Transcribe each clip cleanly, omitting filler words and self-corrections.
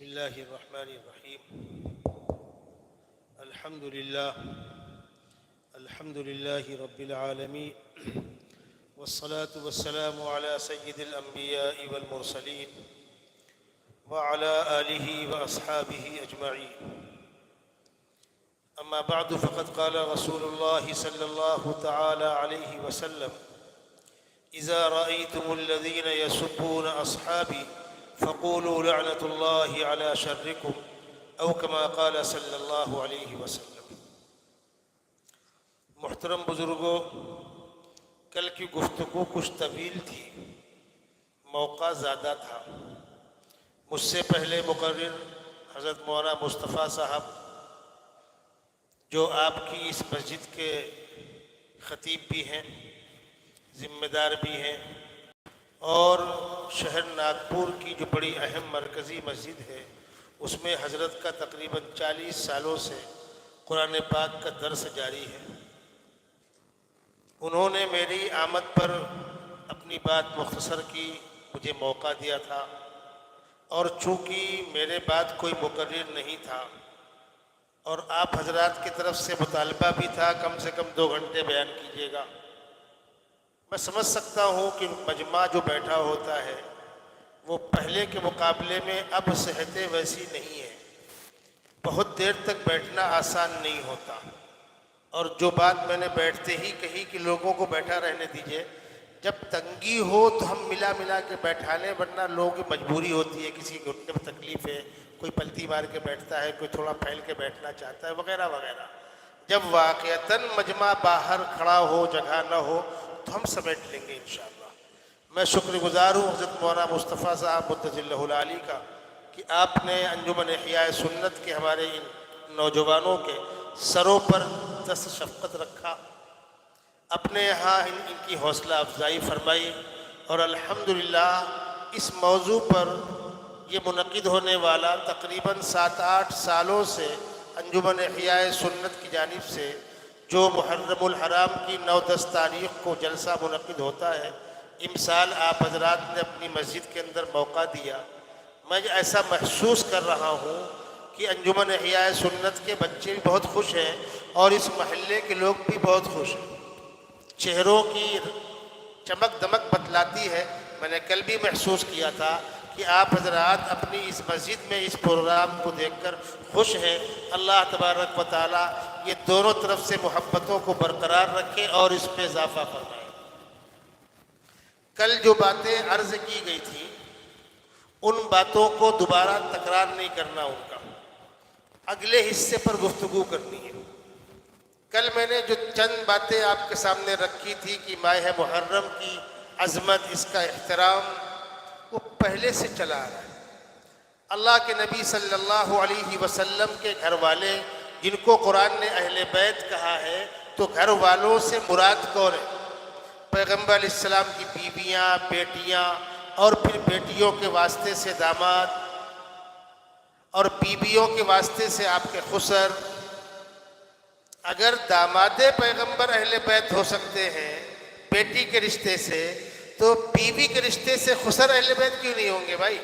بسم الله الرحمن الرحيم. الحمد لله رب العالمين، والصلاة والسلام على سيد الأنبياء والمرسلين وعلى آله وأصحابه أجمعين. أما بعد، فقد قال رسول الله صلى الله تعالى عليه وسلم: إذا رأيتم الذين يسبون أصحابي فقولوا لعنة الله على شركم، أو كما قال صلی اللہ علیہ وسلم۔ محترم بزرگوں، کل کی گفتگو کچھ طویل تھی، موقع زیادہ تھا۔ مجھ سے پہلے مقرر حضرت مولانا مصطفیٰ صاحب، جو آپ کی اس مسجد کے خطیب بھی ہیں، ذمہ دار بھی ہیں، اور شہر ناگپور کی جو بڑی اہم مرکزی مسجد ہے، اس میں حضرت کا تقریباً 40 سالوں سے قرآن پاک کا درس جاری ہے۔ انہوں نے میری آمد پر اپنی بات مختصر کی، مجھے موقع دیا تھا، اور چونکہ میرے بعد کوئی مقرر نہیں تھا اور آپ حضرات کی طرف سے مطالبہ بھی تھا کم سے کم 2 گھنٹے بیان کیجیے گا، میں سمجھ سکتا ہوں کہ مجمع جو بیٹھا ہوتا ہے وہ پہلے کے مقابلے میں اب صحتیں ویسی نہیں ہیں، بہت دیر تک بیٹھنا آسان نہیں ہوتا، اور جو بات میں نے بیٹھتے ہی کہی کہ لوگوں کو بیٹھا رہنے دیجئے، جب تنگی ہو تو ہم ملا کے بیٹھا لیں، ورنہ لوگوں کی مجبوری ہوتی ہے، کسی کو جب تکلیف ہے، کوئی پلتی مار کے بیٹھتا ہے، کوئی تھوڑا پھیل کے بیٹھنا چاہتا ہے، وغیرہ وغیرہ۔ جب واقعتاً مجمع باہر کھڑا ہو، جگہ نہ ہو، تو ہم سمیٹ لیں گے انشاءاللہ۔ میں شکر گزار ہوں حضرت مولانا مصطفیٰ صاحب متجلہ العالی کا کہ آپ نے انجمن احیاء سنت کے ہمارے ان نوجوانوں کے سروں پر دست شفقت رکھا، اپنے یہاں ان کی حوصلہ افزائی فرمائی، اور الحمدللہ اس موضوع پر یہ منعقد ہونے والا تقریباً 7-8 سالوں سے انجمن احیاء سنت کی جانب سے جو محرم الحرام کی 9-10 تاریخ کو جلسہ منعقد ہوتا ہے، امسال آپ حضرات نے اپنی مسجد کے اندر موقع دیا۔ میں ایسا محسوس کر رہا ہوں کہ انجمن احیاء سنت کے بچے بھی بہت خوش ہیں اور اس محلے کے لوگ بھی بہت خوش ہیں، چہروں کی چمک دمک بتلاتی ہے۔ میں نے کل بھی محسوس کیا تھا کہ آپ حضرات اپنی اس مسجد میں اس پروگرام کو دیکھ کر خوش ہیں۔ اللہ تبارک و تعالی یہ دونوں طرف سے محبتوں کو برقرار رکھے اور اس پہ اضافہ فرمائے۔ کل جو باتیں عرض کی گئی تھی ان باتوں کو دوبارہ تکرار نہیں کرنا، ان کا اگلے حصے پر گفتگو کرنی ہے۔ کل میں نے جو چند باتیں آپ کے سامنے رکھی تھی کہ ماہ محرم کی عظمت، اس کا احترام، وہ پہلے سے چلا آ رہا ہے۔ اللہ کے نبی صلی اللہ علیہ وسلم کے گھر والے، جن کو قرآن نے اہل بیت کہا ہے، تو گھر والوں سے مراد کون ہے؟ پیغمبر علیہ السلام کی بیویاں، بیٹیاں، اور پھر بیٹیوں کے واسطے سے داماد، اور بیویوں کے واسطے سے آپ کے خسر۔ اگر داماد پیغمبر اہل بیت ہو سکتے ہیں بیٹی کے رشتے سے، تو بیوی کے رشتے سے خسر اہل بیت کیوں نہیں ہوں گے بھائی؟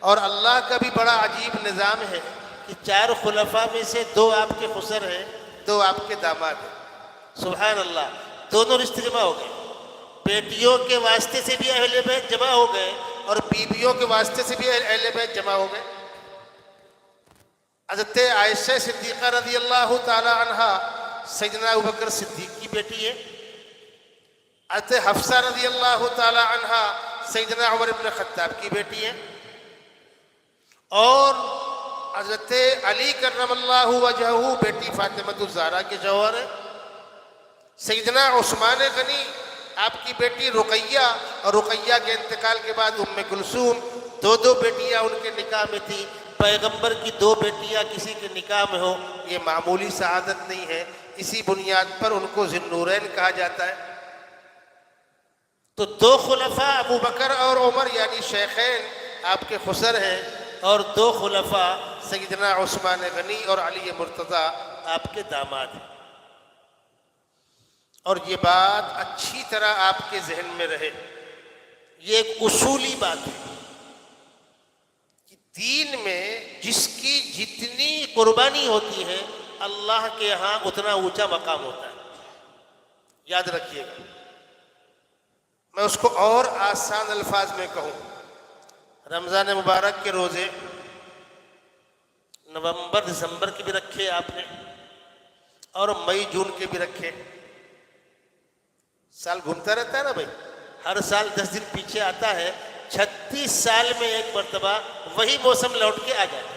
اور اللہ کا بھی بڑا عجیب نظام ہے کہ 4 خلفاء میں سے 2 آپ کے خسر ہیں، 2 آپ کے داماد ہیں۔ سبحان اللہ، دونوں رشتے جمع ہو گئے، بیٹیوں کے واسطے سے بھی اہل بیت جمع ہو گئے اور بیویوں کے واسطے سے بھی اہل بیت جمع ہو گئے۔ حضرت عائشہ صدیقہ رضی اللہ تعالی عنہ سیدنا ابوبکر صدیق کی بیٹی ہے، حضرت حفصہ رضی اللہ تعالی عنہ سیدنا عمر بن خطاب کی بیٹی ہے، اور حضرت علی کرم اللہ وجہہ بیٹی فاطمہ الزہرا کے جوہر ہے، سیدنا عثمان غنی آپ کی بیٹی رقیہ، اور رقیہ کے انتقال کے بعد ام کلثوم، 2 بیٹیاں ان کے نکاح میں تھی۔ پیغمبر کی 2 بیٹیاں کسی کے نکاح میں ہو، یہ معمولی سعادت نہیں ہے، اسی بنیاد پر ان کو ذی النورین کہا جاتا ہے۔ تو 2 خلفاء ابو بکر اور عمر یعنی شیخین آپ کے خسر ہیں، اور 2 خلفاء سیدنا عثمان غنی اور علی مرتضیٰ آپ کے داماد ہیں۔ اور یہ بات اچھی طرح آپ کے ذہن میں رہے، یہ ایک اصولی بات ہے کہ دین میں جس کی جتنی قربانی ہوتی ہے اللہ کے یہاں اتنا اونچا مقام ہوتا ہے. یاد رکھیے گا. میں اس کو اور آسان الفاظ میں کہوں، رمضان مبارک کے روزے نومبر دسمبر کے بھی رکھے آپ نے اور مئی جون کے بھی رکھے. سال گھومتا رہتا ہے نا بھائی، ہر سال 10 دن پیچھے آتا ہے، 36 سال میں ایک مرتبہ وہی موسم لوٹ کے آ جاتا ہے.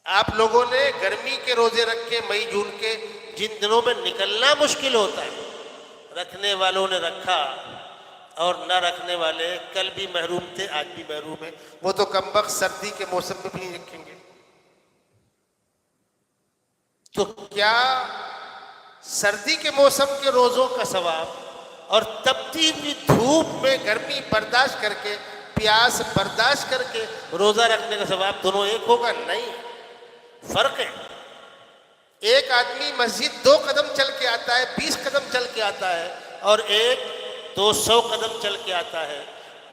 آپ لوگوں نے گرمی کے روزے رکھے مئی جون کے، جن دنوں میں نکلنا مشکل ہوتا ہے، رکھنے والوں نے رکھا اور نہ رکھنے والے کل بھی محروم تھے آج بھی محروم ہیں. وہ تو کمبخت سردی کے موسم میں بھی نہیں رکھیں گے. تو کیا سردی کے موسم کے روزوں کا ثواب اور تپتی ہوئی دھوپ میں گرمی برداشت کر کے، پیاس برداشت کر کے روزہ رکھنے کا ثواب دونوں ایک ہوگا؟ نہیں، فرق ہے. ایک آدمی مسجد 2 قدم چل کے آتا ہے، 20 قدم چل کے آتا ہے، اور ایک 200 قدم چل کے آتا ہے.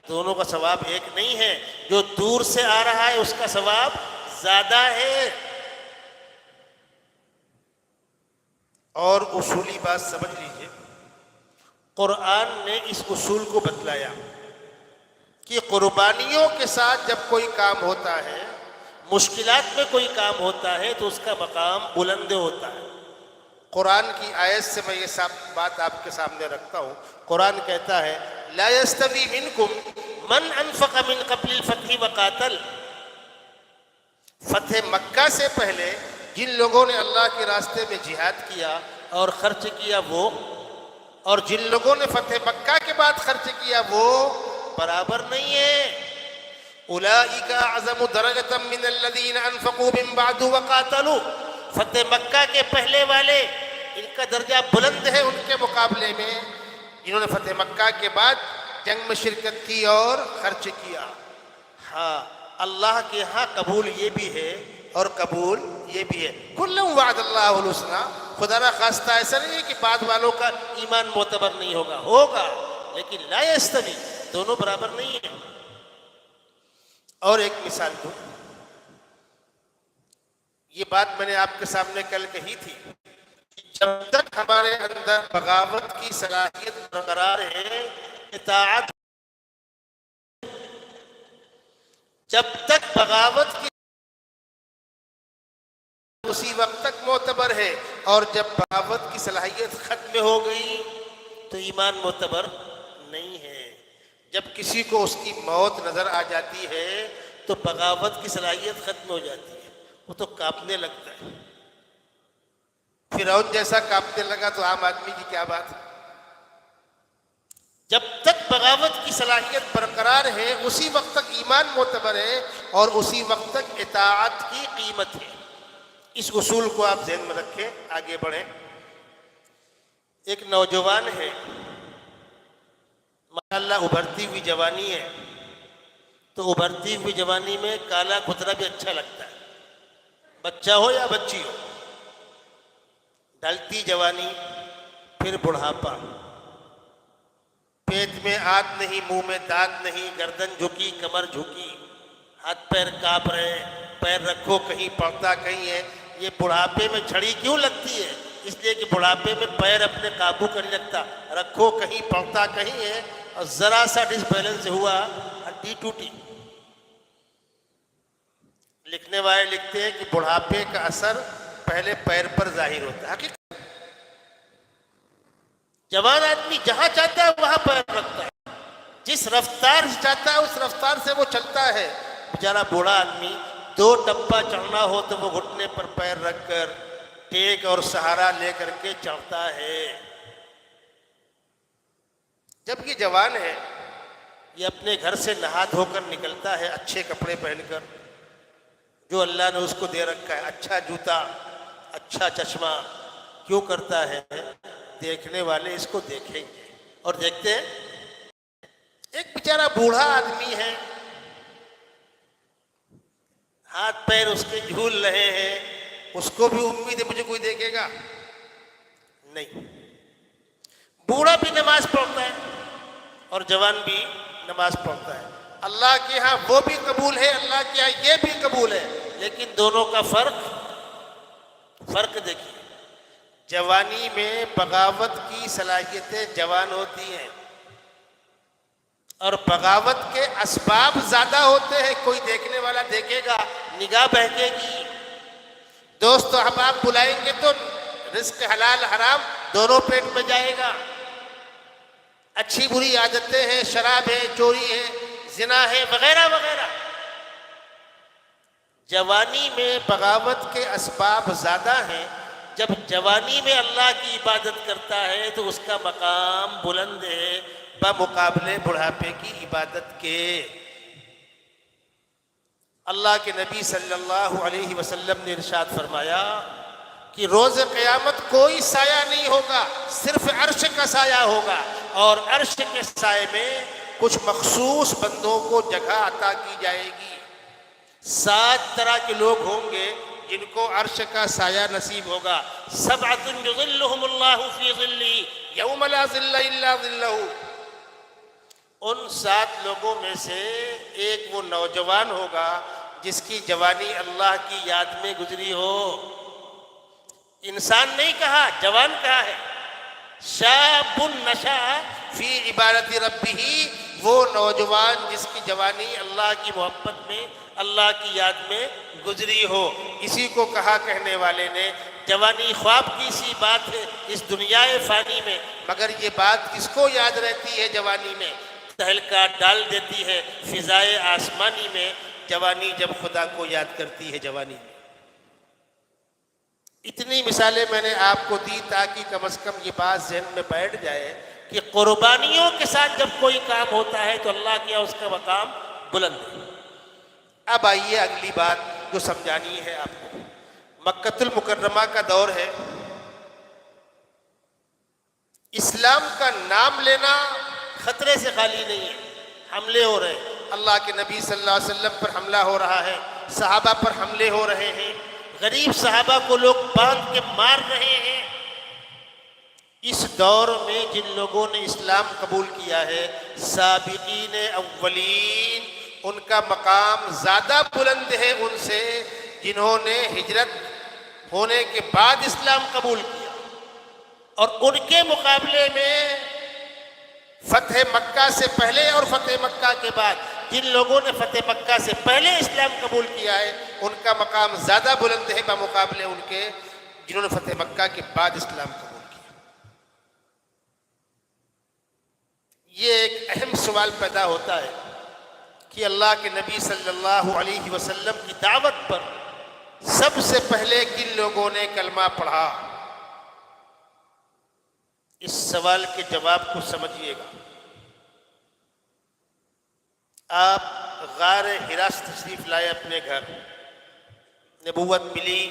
دونوں کا ثواب ایک نہیں ہے. جو دور سے آ رہا ہے اس کا ثواب زیادہ ہے. اور اصولی بات سمجھ لیجئے، قرآن نے اس اصول کو بتلایا کہ قربانیوں کے ساتھ جب کوئی کام ہوتا ہے، مشکلات میں کوئی کام ہوتا ہے تو اس کا مقام بلند ہوتا ہے. قرآن کی آیت سے میں یہ بات آپ کے سامنے رکھتا ہوں. قرآن کہتا ہے لا یستوی منکم من انفق من قبل الفتح وقاتل. فتح مکہ سے پہلے جن لوگوں نے اللہ کے راستے میں جہاد کیا اور خرچ کیا وہ، اور جن لوگوں نے فتح مکہ کے بعد خرچ کیا وہ برابر نہیں ہے. اولئک اعظم درجۃ من الذین انفقوا من بعد وقاتلوا. فتح مکہ کے پہلے والے، ان کا درجہ بلند ہے ان کے مقابلے میں جنہوں نے فتح مکہ کے بعد جنگ میں شرکت کی اور خرچ کیا. ہاں، اللہ کے ہاں قبول یہ بھی ہے اور قبول یہ بھی ہے. کلا وعد اللہ الحسنی. خدا را خواستہ ایسا نہیں ہے کہ بعد والوں کا ایمان معتبر نہیں ہوگا، لیکن لا یستوی، دونوں برابر نہیں ہیں. اور ایک مثال دوں، یہ بات میں نے آپ کے سامنے کل کہی تھی. جب تک ہمارے اندر بغاوت کی صلاحیت برقرار ہے، اطاعت، جب تک بغاوت کی اسی وقت تک معتبر ہے، اور جب بغاوت کی صلاحیت ختم ہو گئی تو ایمان معتبر نہیں ہے. جب کسی کو اس کی موت نظر آ جاتی ہے تو بغاوت کی صلاحیت ختم ہو جاتی ہے، وہ تو کانپنے لگتا ہے. فرعون جیسا کانپنے لگا تو عام آدمی کی کیا بات ہے. جب تک بغاوت کی صلاحیت برقرار ہے اسی وقت تک ایمان معتبر ہے اور اسی وقت تک اطاعت کی قیمت ہے. اس اصول کو آپ ذہن میں رکھیں، آگے بڑھیں. ایک نوجوان ہے، ماشاءاللہ ابھرتی ہوئی جوانی ہے، تو ابھرتی ہوئی جوانی میں کالا کترا بھی اچھا لگتا ہے، بچہ ہو یا بچی ہو. ڈھلتی جوانی، پھر بڑھاپا، پیٹ میں آت نہیں، منہ میں دانت نہیں، گردن جھکی، کمر جھکی، ہاتھ پیر کانپ رہے ہیں، پیر رکھو کہیں پڑتا کہیں ہے. یہ بڑھاپے میں چھڑی کیوں لگتی ہے؟ اس لیے کہ بڑھاپے میں پیر اپنے قابو کر نہیں رکھتا، رکھو کہیں پڑتا کہیں ہے، اور ذرا سا ڈس بیلنس ہوا ہڈی ٹوٹی. لکھنے والے لکھتے ہیں کہ بڑھاپے کا اثر پہلے پیر پر ظاہر ہوتا ہے. حقیقت جوان آدمی جہاں چاہتا ہے وہاں پیر رکھتا ہے، جس رفتار سے چاہتا ہے اس رفتار سے وہ چلتا ہے. بیچارہ بوڑھا آدمی 2 ٹپا چڑھنا ہو تو وہ گھٹنے پر پیر رکھ کر ٹیک اور سہارا لے کر کے چڑھتا ہے. جب یہ جوان ہے، یہ اپنے گھر سے نہا دھو کر نکلتا ہے اچھے کپڑے پہن کر جو اللہ نے اس کو دے رکھا ہے، اچھا جوتا، اچھا چشمہ. کیوں کرتا ہے؟ دیکھنے والے اس کو دیکھیں گے. اور دیکھتے ہیں ایک بیچارہ بوڑھا آدمی ہے، ہاتھ پیر اس کے جھول رہے ہیں، اس کو بھی امید ہے مجھے کوئی دیکھے گا نہیں. بوڑھا بھی نماز پڑھتا ہے اور جوان بھی نماز پڑھتا ہے. اللہ کے ہاں وہ بھی قبول ہے، اللہ کے ہاں یہ بھی قبول ہے، لیکن دونوں کا فرق دیکھیے۔ جوانی میں بغاوت کی صلاحیتیں جوان ہوتی ہیں اور بغاوت کے اسباب زیادہ ہوتے ہیں، کوئی دیکھنے والا دیکھے گا، نگاہ بہکے گی، دوست احباب بلائیں گے تو رزق حلال حرام دونوں پیٹ میں جائے گا، اچھی بری عادتیں ہیں، شراب ہے، چوری ہے، زنا ہے، وغیرہ وغیرہ۔ جوانی میں بغاوت کے اسباب زیادہ ہیں، جب جوانی میں اللہ کی عبادت کرتا ہے تو اس کا مقام بلند ہے بمقابلے بڑھاپے کی عبادت کے۔ اللہ کے نبی صلی اللہ علیہ وسلم نے ارشاد فرمایا کہ روز قیامت کوئی سایہ نہیں ہوگا، صرف عرش کا سایہ ہوگا، اور عرش کے سائے میں کچھ مخصوص بندوں کو جگہ عطا کی جائے گی۔ 7 طرح کے لوگ ہوں گے جن کو عرش کا سایہ نصیب ہوگا۔ سبعۃ یظلھم اللہ فی ظلہ یوم لا ظل الا ظلہ۔ ان 7 لوگوں میں سے ایک وہ نوجوان ہوگا جس کی جوانی اللہ کی یاد میں گزری ہو۔ انسان نہیں کہا، جوان کہا ہے۔ شاب نشأ فی عبادت ربہ، وہ نوجوان جس کی جوانی اللہ کی محبت میں، اللہ کی یاد میں گزری ہو۔ اسی کو کہا کہنے والے نے، جوانی خواب کی سی بات ہے اس دنیا فانی میں، مگر یہ بات کس کو یاد رہتی ہے جوانی میں؟ تہلکہ ڈال دیتی ہے فضائے آسمانی میں جوانی جب خدا کو یاد کرتی ہے جوانی میں۔ اتنی مثالیں میں نے آپ کو دی تاکہ کم از کم یہ بات ذہن میں بیٹھ جائے کہ قربانیوں کے ساتھ جب کوئی کام ہوتا ہے تو اللہ کیا اس کا مقام بلند ہے۔ اب آئیے اگلی بات جو سمجھانی ہے آپ کو۔ مکۃ المکرمہ کا دور ہے، اسلام کا نام لینا خطرے سے خالی نہیں ہے، حملے ہو رہے ہیں، اللہ کے نبی صلی اللہ علیہ وسلم پر حملہ ہو رہا ہے، صحابہ پر حملے ہو رہے ہیں، غریب صحابہ کو لوگ باندھ کے مار رہے ہیں۔ اس دور میں جن لوگوں نے اسلام قبول کیا ہے، سابقین اولین، ان کا مقام زیادہ بلند ہے ان سے جنہوں نے ہجرت ہونے کے بعد اسلام قبول کیا، اور ان کے مقابلے میں فتح مکہ سے پہلے اور فتح مکہ کے بعد جن لوگوں نے فتح مکہ سے پہلے اسلام قبول کیا ہے ان کا مقام زیادہ بلند ہے بمقابلے ان کے جنہوں نے فتح مکہ کے بعد اسلام قبول کیا۔ یہ ایک اہم سوال پیدا ہوتا ہے کہ اللہ کے نبی صلی اللہ علیہ وسلم کی دعوت پر سب سے پہلے کن لوگوں نے کلمہ پڑھا؟ اس سوال کے جواب کو سمجھیے گا۔ آپ غار حرا سے تشریف لائے اپنے گھر، نبوت ملی،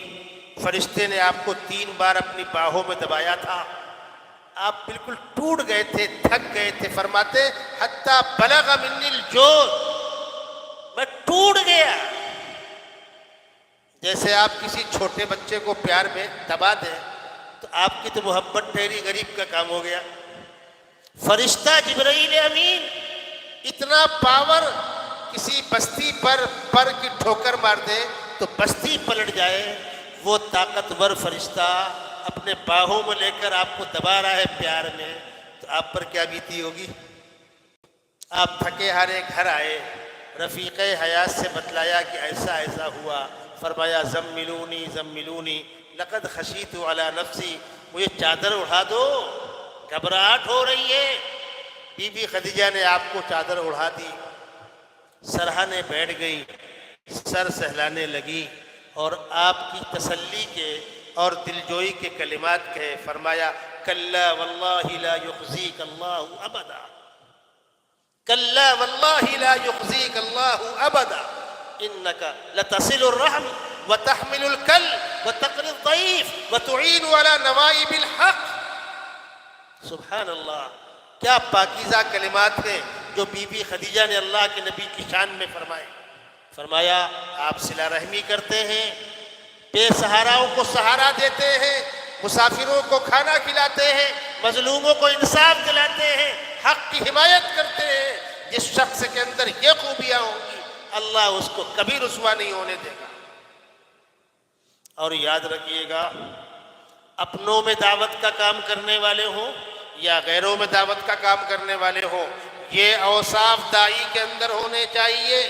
فرشتے نے آپ کو 3 بار اپنی باہوں میں دبایا تھا، آپ بالکل ٹوٹ گئے تھے، تھک گئے تھے، فرماتے حتی بلغ منی الجوع، میں ٹوٹ گیا۔ جیسے آپ کسی چھوٹے بچے کو پیار میں دبا دیں تو آپ کی تو محبت ٹھہری، غریب کا کام ہو گیا۔ فرشتہ جبرائیل امین اتنا پاور، کسی بستی پر کی ٹھوکر مار دے تو بستی پلٹ جائے، وہ طاقتور فرشتہ اپنے باہوں میں لے کر آپ کو دبا رہا ہے پیار میں، تو آپ پر کیا بیتی ہوگی؟ آپ تھکے ہارے گھر آئے، رفیق حیات سے بتلایا کہ ایسا ایسا ہوا، فرمایا زملونی زملونی لقد خشیت علی نفسی، مجھے چادر اڑا دو، گھبراہٹ ہو رہی ہے۔ بی بی خدیجہ نے آپ کو چادر اڑا دی، سرہانے بیٹھ گئی، سر سہلانے لگی، اور آپ کی تسلی کے اور دلجوئی کے کلمات کہے، فرمایا کلا واللہ لا یخزیک اللہ ابدا، کلا واللہ لا یخزیک اللہ ابدا، انک لتصل الرحم وتحمل الکل وتقری الضعیف وتعین علی نوائب الحق۔ سبحان اللہ، کیا پاکیزہ کلمات ہیں جو بی بی خدیجہ نے اللہ کے نبی کی شان میں فرمائے۔ فرمایا آپ صلہ رحمی کرتے ہیں، بے سہاراؤں کو سہارا دیتے ہیں، مسافروں کو کھانا کھلاتے ہیں، مظلوموں کو انصاف دلاتے ہیں، حق کی حمایت کرتے ہیں، جس شخص کے اندر یہ خوبیاں ہوں گی اللہ اس کو کبھی رسوا نہیں ہونے دے گا۔ اور یاد رکھیے گا، اپنوں میں دعوت کا کام کرنے والے ہوں یا غیروں میں دعوت کا کام کرنے والے ہوں، یہ اوصاف داعی کے اندر ہونے چاہیے۔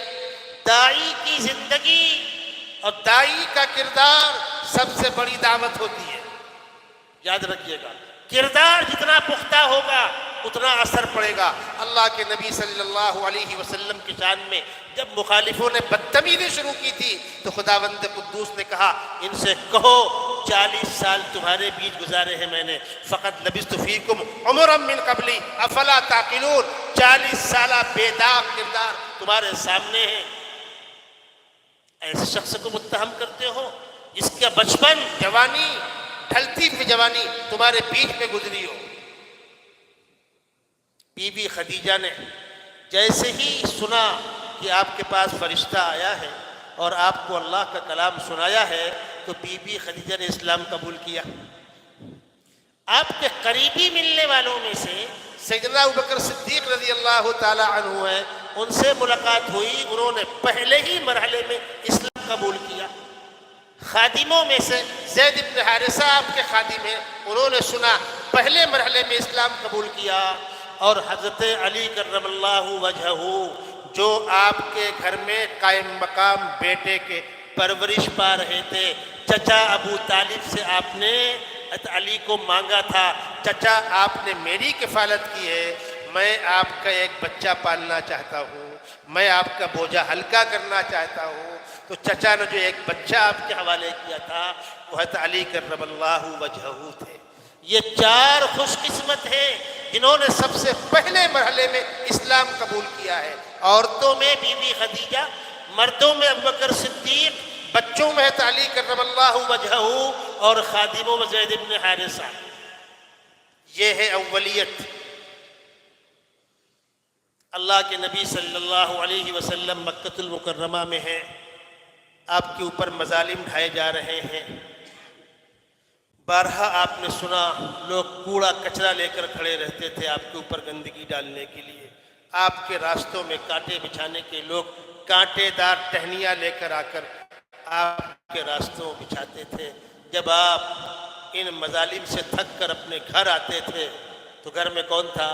داعی کی زندگی اور داعی کا کردار سب سے بڑی دعوت ہوتی ہے۔ یاد رکھیے گا، کردار جتنا پختہ ہوگا اتنا اثر پڑے گا۔ اللہ کے نبی صلی اللہ علیہ وسلم کی شان میں جب مخالفوں نے بدتمیزی شروع کی تھی تو خداوند قدوس نے کہا ان سے کہو 40 سال تمہارے بیچ گزارے ہیں میں نے، فقط لبثت فیکم عمرا من قبلی افلا تعقلون، 40 سالہ بے داغ کردار تمہارے سامنے ہیں۔ ایسے شخص کو متہم کرتے ہو جس کا بچپن، جوانی، ڈھلتی ہوئی جوانی تمہارے بیچ میں گزری ہو۔ بی بی خدیجہ نے جیسے ہی سنا کہ آپ کے پاس فرشتہ آیا ہے اور آپ کو اللہ کا کلام سنایا ہے تو بی بی خدیجہ نے اسلام قبول کیا۔ آپ کے قریبی ملنے والوں میں سے سیدنا ابوبکر صدیق رضی اللہ تعالی عنہ ہیں، ان سے ملاقات ہوئی، انہوں نے پہلے ہی مرحلے میں اسلام قبول کیا۔ خادموں میں سے زید بن حارثہ آپ کے خادم ہیں، انہوں نے سنا، پہلے مرحلے میں اسلام قبول کیا۔ اور حضرت علی کرم اللہ وجہہ جو آپ کے گھر میں قائم مقام بیٹے کے پرورش پا رہے تھے، چچا ابو طالب سے آپ نے علی کو مانگا تھا، چچا آپ نے میری کفالت کی ہے، میں آپ کا ایک بچہ پالنا چاہتا ہوں، میں آپ کا بوجھا ہلکا کرنا چاہتا ہوں۔ تو چچا نے جو ایک بچہ آپ کے حوالے کیا تھا وہ حضرت علی کرم اللہ وجہہ تھے۔ یہ 4 خوش قسمت ہیں جنہوں نے سب سے پہلے مرحلے میں اسلام قبول کیا ہے۔ عورتوں میں بی بی خدیجہ، مردوں میں ابوبکر صدیق، بچوں میں حضرت علی کرم اللہ وجہہ اور خادموں میں زید بن حارثہ۔ یہ ہے اولیت۔ اللہ کے نبی صلی اللہ علیہ وسلم مکہ المکرمہ میں ہیں، آپ کے اوپر مظالم ڈھائے جا رہے ہیں۔ بارہا آپ نے سنا لوگ کوڑا کچرا لے کر کھڑے رہتے تھے آپ کے اوپر گندگی ڈالنے کے لیے، آپ کے راستوں میں کانٹے بچھانے کے لوگ کانٹے دار ٹہنیاں لے کر آ کر آپ کے راستوں بچھاتے تھے۔ جب آپ ان مظالم سے تھک کر اپنے گھر آتے تھے تو گھر میں کون تھا؟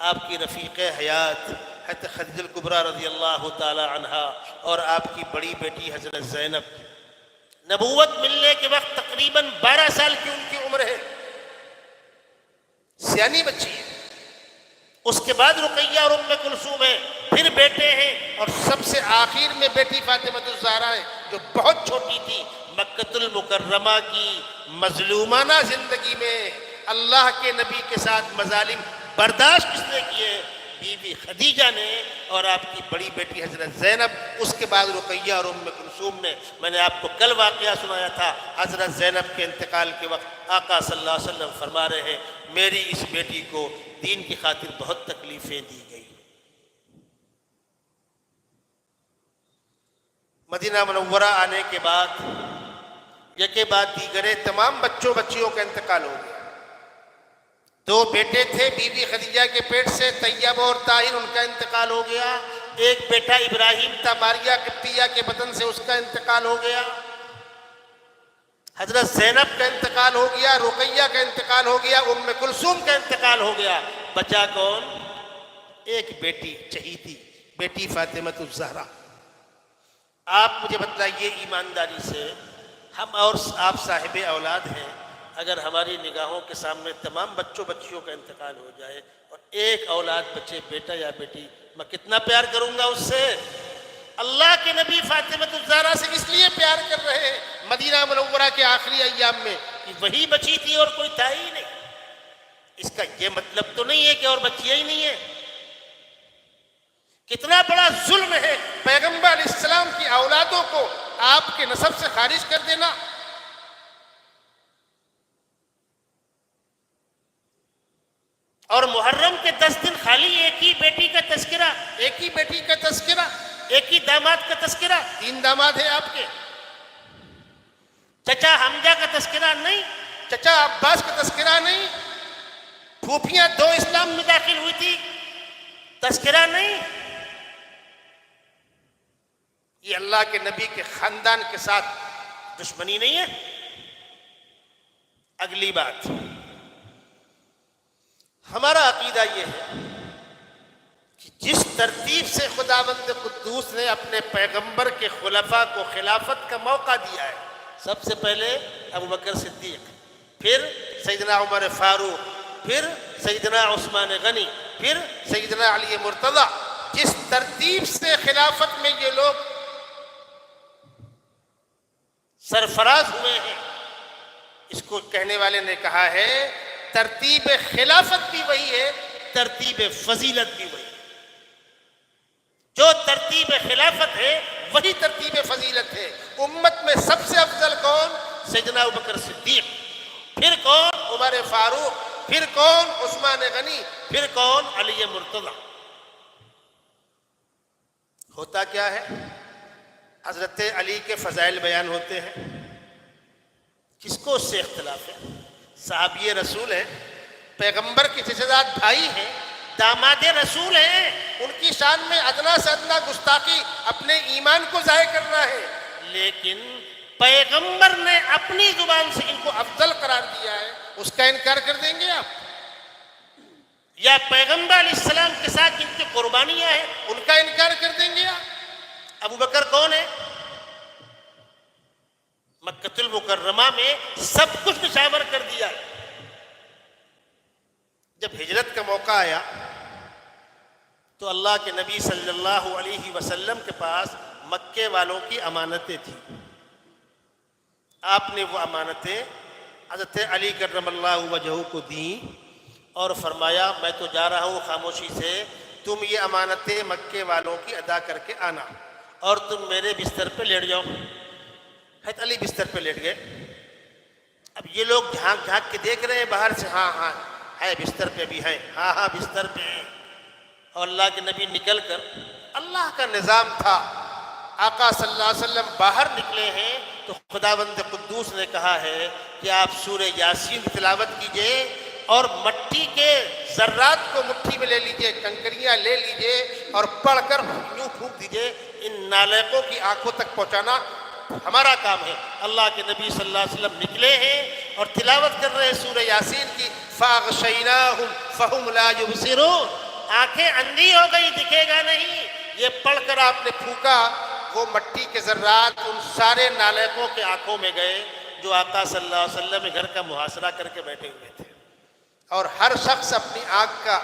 آپ کی رفیق حیات حضرت خدیجہ الکبریٰ رضی اللہ تعالی عنہا اور آپ کی بڑی بیٹی حضرت زینب۔ نبوت ملنے کے وقت تقریباً 12 سال کی ان کی عمر ہے، سیانی بچی ہے۔ اس کے بعد رقیہ اور ام کلثوم ہیں، پھر بیٹے ہیں، اور سب سے آخر میں بیٹی فاطمہ الزہرا ہے جو بہت چھوٹی تھی۔ مکہ المکرمہ کی مظلومانہ زندگی میں اللہ کے نبی کے ساتھ مظالم برداشت کس نے کیے؟ بی بی خدیجہ نے اور آپ کی بڑی بیٹی حضرت زینب، اس کے بعد رقیہ اور ام کلثوم نے۔ میں نے آپ کو کل واقعہ سنایا تھا، حضرت زینب کے انتقال کے وقت آقا صلی اللہ علیہ وسلم فرما رہے ہیں میری اس بیٹی کو دین کی خاطر بہت تکلیفیں دی گئی۔ مدینہ منورہ آنے کے بعد یکے بعد دیگرے تمام بچوں بچیوں کا انتقال ہو گیا۔ 2 بیٹے تھے بی بی خدیجہ کے پیٹ سے، طیب اور طاہر، ان کا انتقال ہو گیا۔ ایک بیٹا ابراہیم تھا ماریہ قبطیہ کے بدن سے، اس کا انتقال ہو گیا۔ حضرت زینب کا انتقال ہو گیا، رقیہ کا انتقال ہو گیا، ام کلثوم کا انتقال ہو گیا۔ بچا کون؟ ایک بیٹی چہیتی، بیٹی فاطمہ الزہرا۔ آپ مجھے بتلائیے ایمانداری سے، ہم اور آپ صاحب اولاد ہیں، اگر ہماری نگاہوں کے سامنے تمام بچوں بچیوں کا انتقال ہو جائے اور ایک اولاد بچے، بیٹا یا بیٹی، میں کتنا پیار کروں گا اس سے۔ اللہ کے نبی فاطمہ الزہرا سے اس لیے پیار کر رہے ہیں مدینہ منورہ کے آخری ایام میں کہ وہی بچی تھی اور کوئی تھا ہی نہیں۔ اس کا یہ مطلب تو نہیں ہے کہ اور بچیاں ہی نہیں ہیں۔ کتنا بڑا ظلم ہے پیغمبر علیہ السلام کی اولادوں کو آپ کے نسب سے خارج کر دینا۔ اور محرم کے 10 دن خالی ایک ہی بیٹی کا تذکرہ، ایک ہی بیٹی کا تذکرہ، ایک ہی داماد کا تذکرہ۔ 3 داماد ہیں آپ کے، چچا حمزہ کا تذکرہ نہیں، چچا عباس کا تذکرہ نہیں، پھوپھیاں 2 اسلام میں داخل ہوئی تھی، تذکرہ نہیں، یہ اللہ کے نبی کے خاندان کے ساتھ دشمنی نہیں ہے۔ اگلی بات، ہمارا عقیدہ یہ ہے کہ جس ترتیب سے خداوند قدوس نے اپنے پیغمبر کے خلفاء کو خلافت کا موقع دیا ہے، سب سے پہلے ابوبکر صدیق، پھر سیدنا عمر فاروق، پھر سیدنا عثمان غنی، پھر سیدنا علی مرتضی، جس ترتیب سے خلافت میں یہ لوگ سرفراز ہوئے ہیں، اس کو کہنے والے نے کہا ہے ترتیب خلافت بھی وہی ہے، ترتیب فضیلت بھی وہی ہے۔ جو ترتیب خلافت ہے وہی ترتیب فضیلت ہے۔ امت میں سب سے افضل کون؟ سیدنا ابوبکر صدیق، پھر کون؟ عمر فاروق، پھر کون؟ عثمان غنی، پھر کون؟ علی مرتضی۔ ہوتا کیا ہے؟ حضرت علی کے فضائل بیان ہوتے ہیں، کس کو اس سے اختلاف ہے؟ صحابی رسول ہیں، پیغمبر کے چچا زاد بھائی ہیں، داماد رسول ہیں، ان کی شان میں ادنا سے ادنا گستاخی اپنے ایمان کو ضائع کرنا ہے، لیکن پیغمبر نے اپنی زبان سے ان کو افضل قرار دیا ہے، اس کا انکار کر دیں گے آپ؟ یا پیغمبر علیہ السلام کے ساتھ جن کی قربانیاں ہیں ان کا انکار کر دیں گے آپ؟ ابو بکر کون ہے؟ مکہ المکرمہ میں سب کچھ نشاور کر دیا ہے۔ جب ہجرت کا موقع آیا تو اللہ کے نبی صلی اللہ علیہ وسلم کے پاس مکے والوں کی امانتیں تھیں، آپ نے وہ امانتیں حضرت علی کرم اللہ وجہہ کو دیں اور فرمایا میں تو جا رہا ہوں خاموشی سے، تم یہ امانتیں مکے والوں کی ادا کر کے آنا اور تم میرے بستر پہ لیٹ جاؤ۔ حضرت علی بستر پہ لیٹ گئے۔ اب یہ لوگ جھانک جھانک کے دیکھ رہے ہیں باہر سے، ہاں ہاں ہے بستر پہ بھی ہیں، ہاں ہاں بستر پہ ہیں، اور اللہ کے نبی نکل کر، اللہ کا نظام تھا، آقا صلی اللہ علیہ وسلم باہر نکلے ہیں تو خداوند قدوس نے کہا ہے کہ آپ سورہ یاسین کی تلاوت کیجئے اور مٹی کے ذرات کو مٹھی میں لے لیجئے، کنکریاں لے لیجئے اور پڑھ کر یوں پھونک دیجئے، ان نالائقوں کی آنکھوں تک پہنچانا ہمارا کام ہے۔ اللہ کے نبی صلی اللہ علیہ وسلم نکلے ہیں اور تلاوت کر رہے ہیں سورہ یاسین کی، فَأَغْشَيْنَاهُمْ فَهُمْ لَا يُبْصِرُونَ، آنکھیں اندھی ہو گئی، دکھے گا نہیں۔ یہ پڑھ کر آپ نے پھونکا، وہ مٹی کے ذرات ان سارے نالائقوں کے آنکھوں میں گئے جو آقا صلی اللہ علیہ وسلم گھر کا محاصرہ کر کے بیٹھے ہوئے تھے، اور ہر شخص اپنی آنکھ کا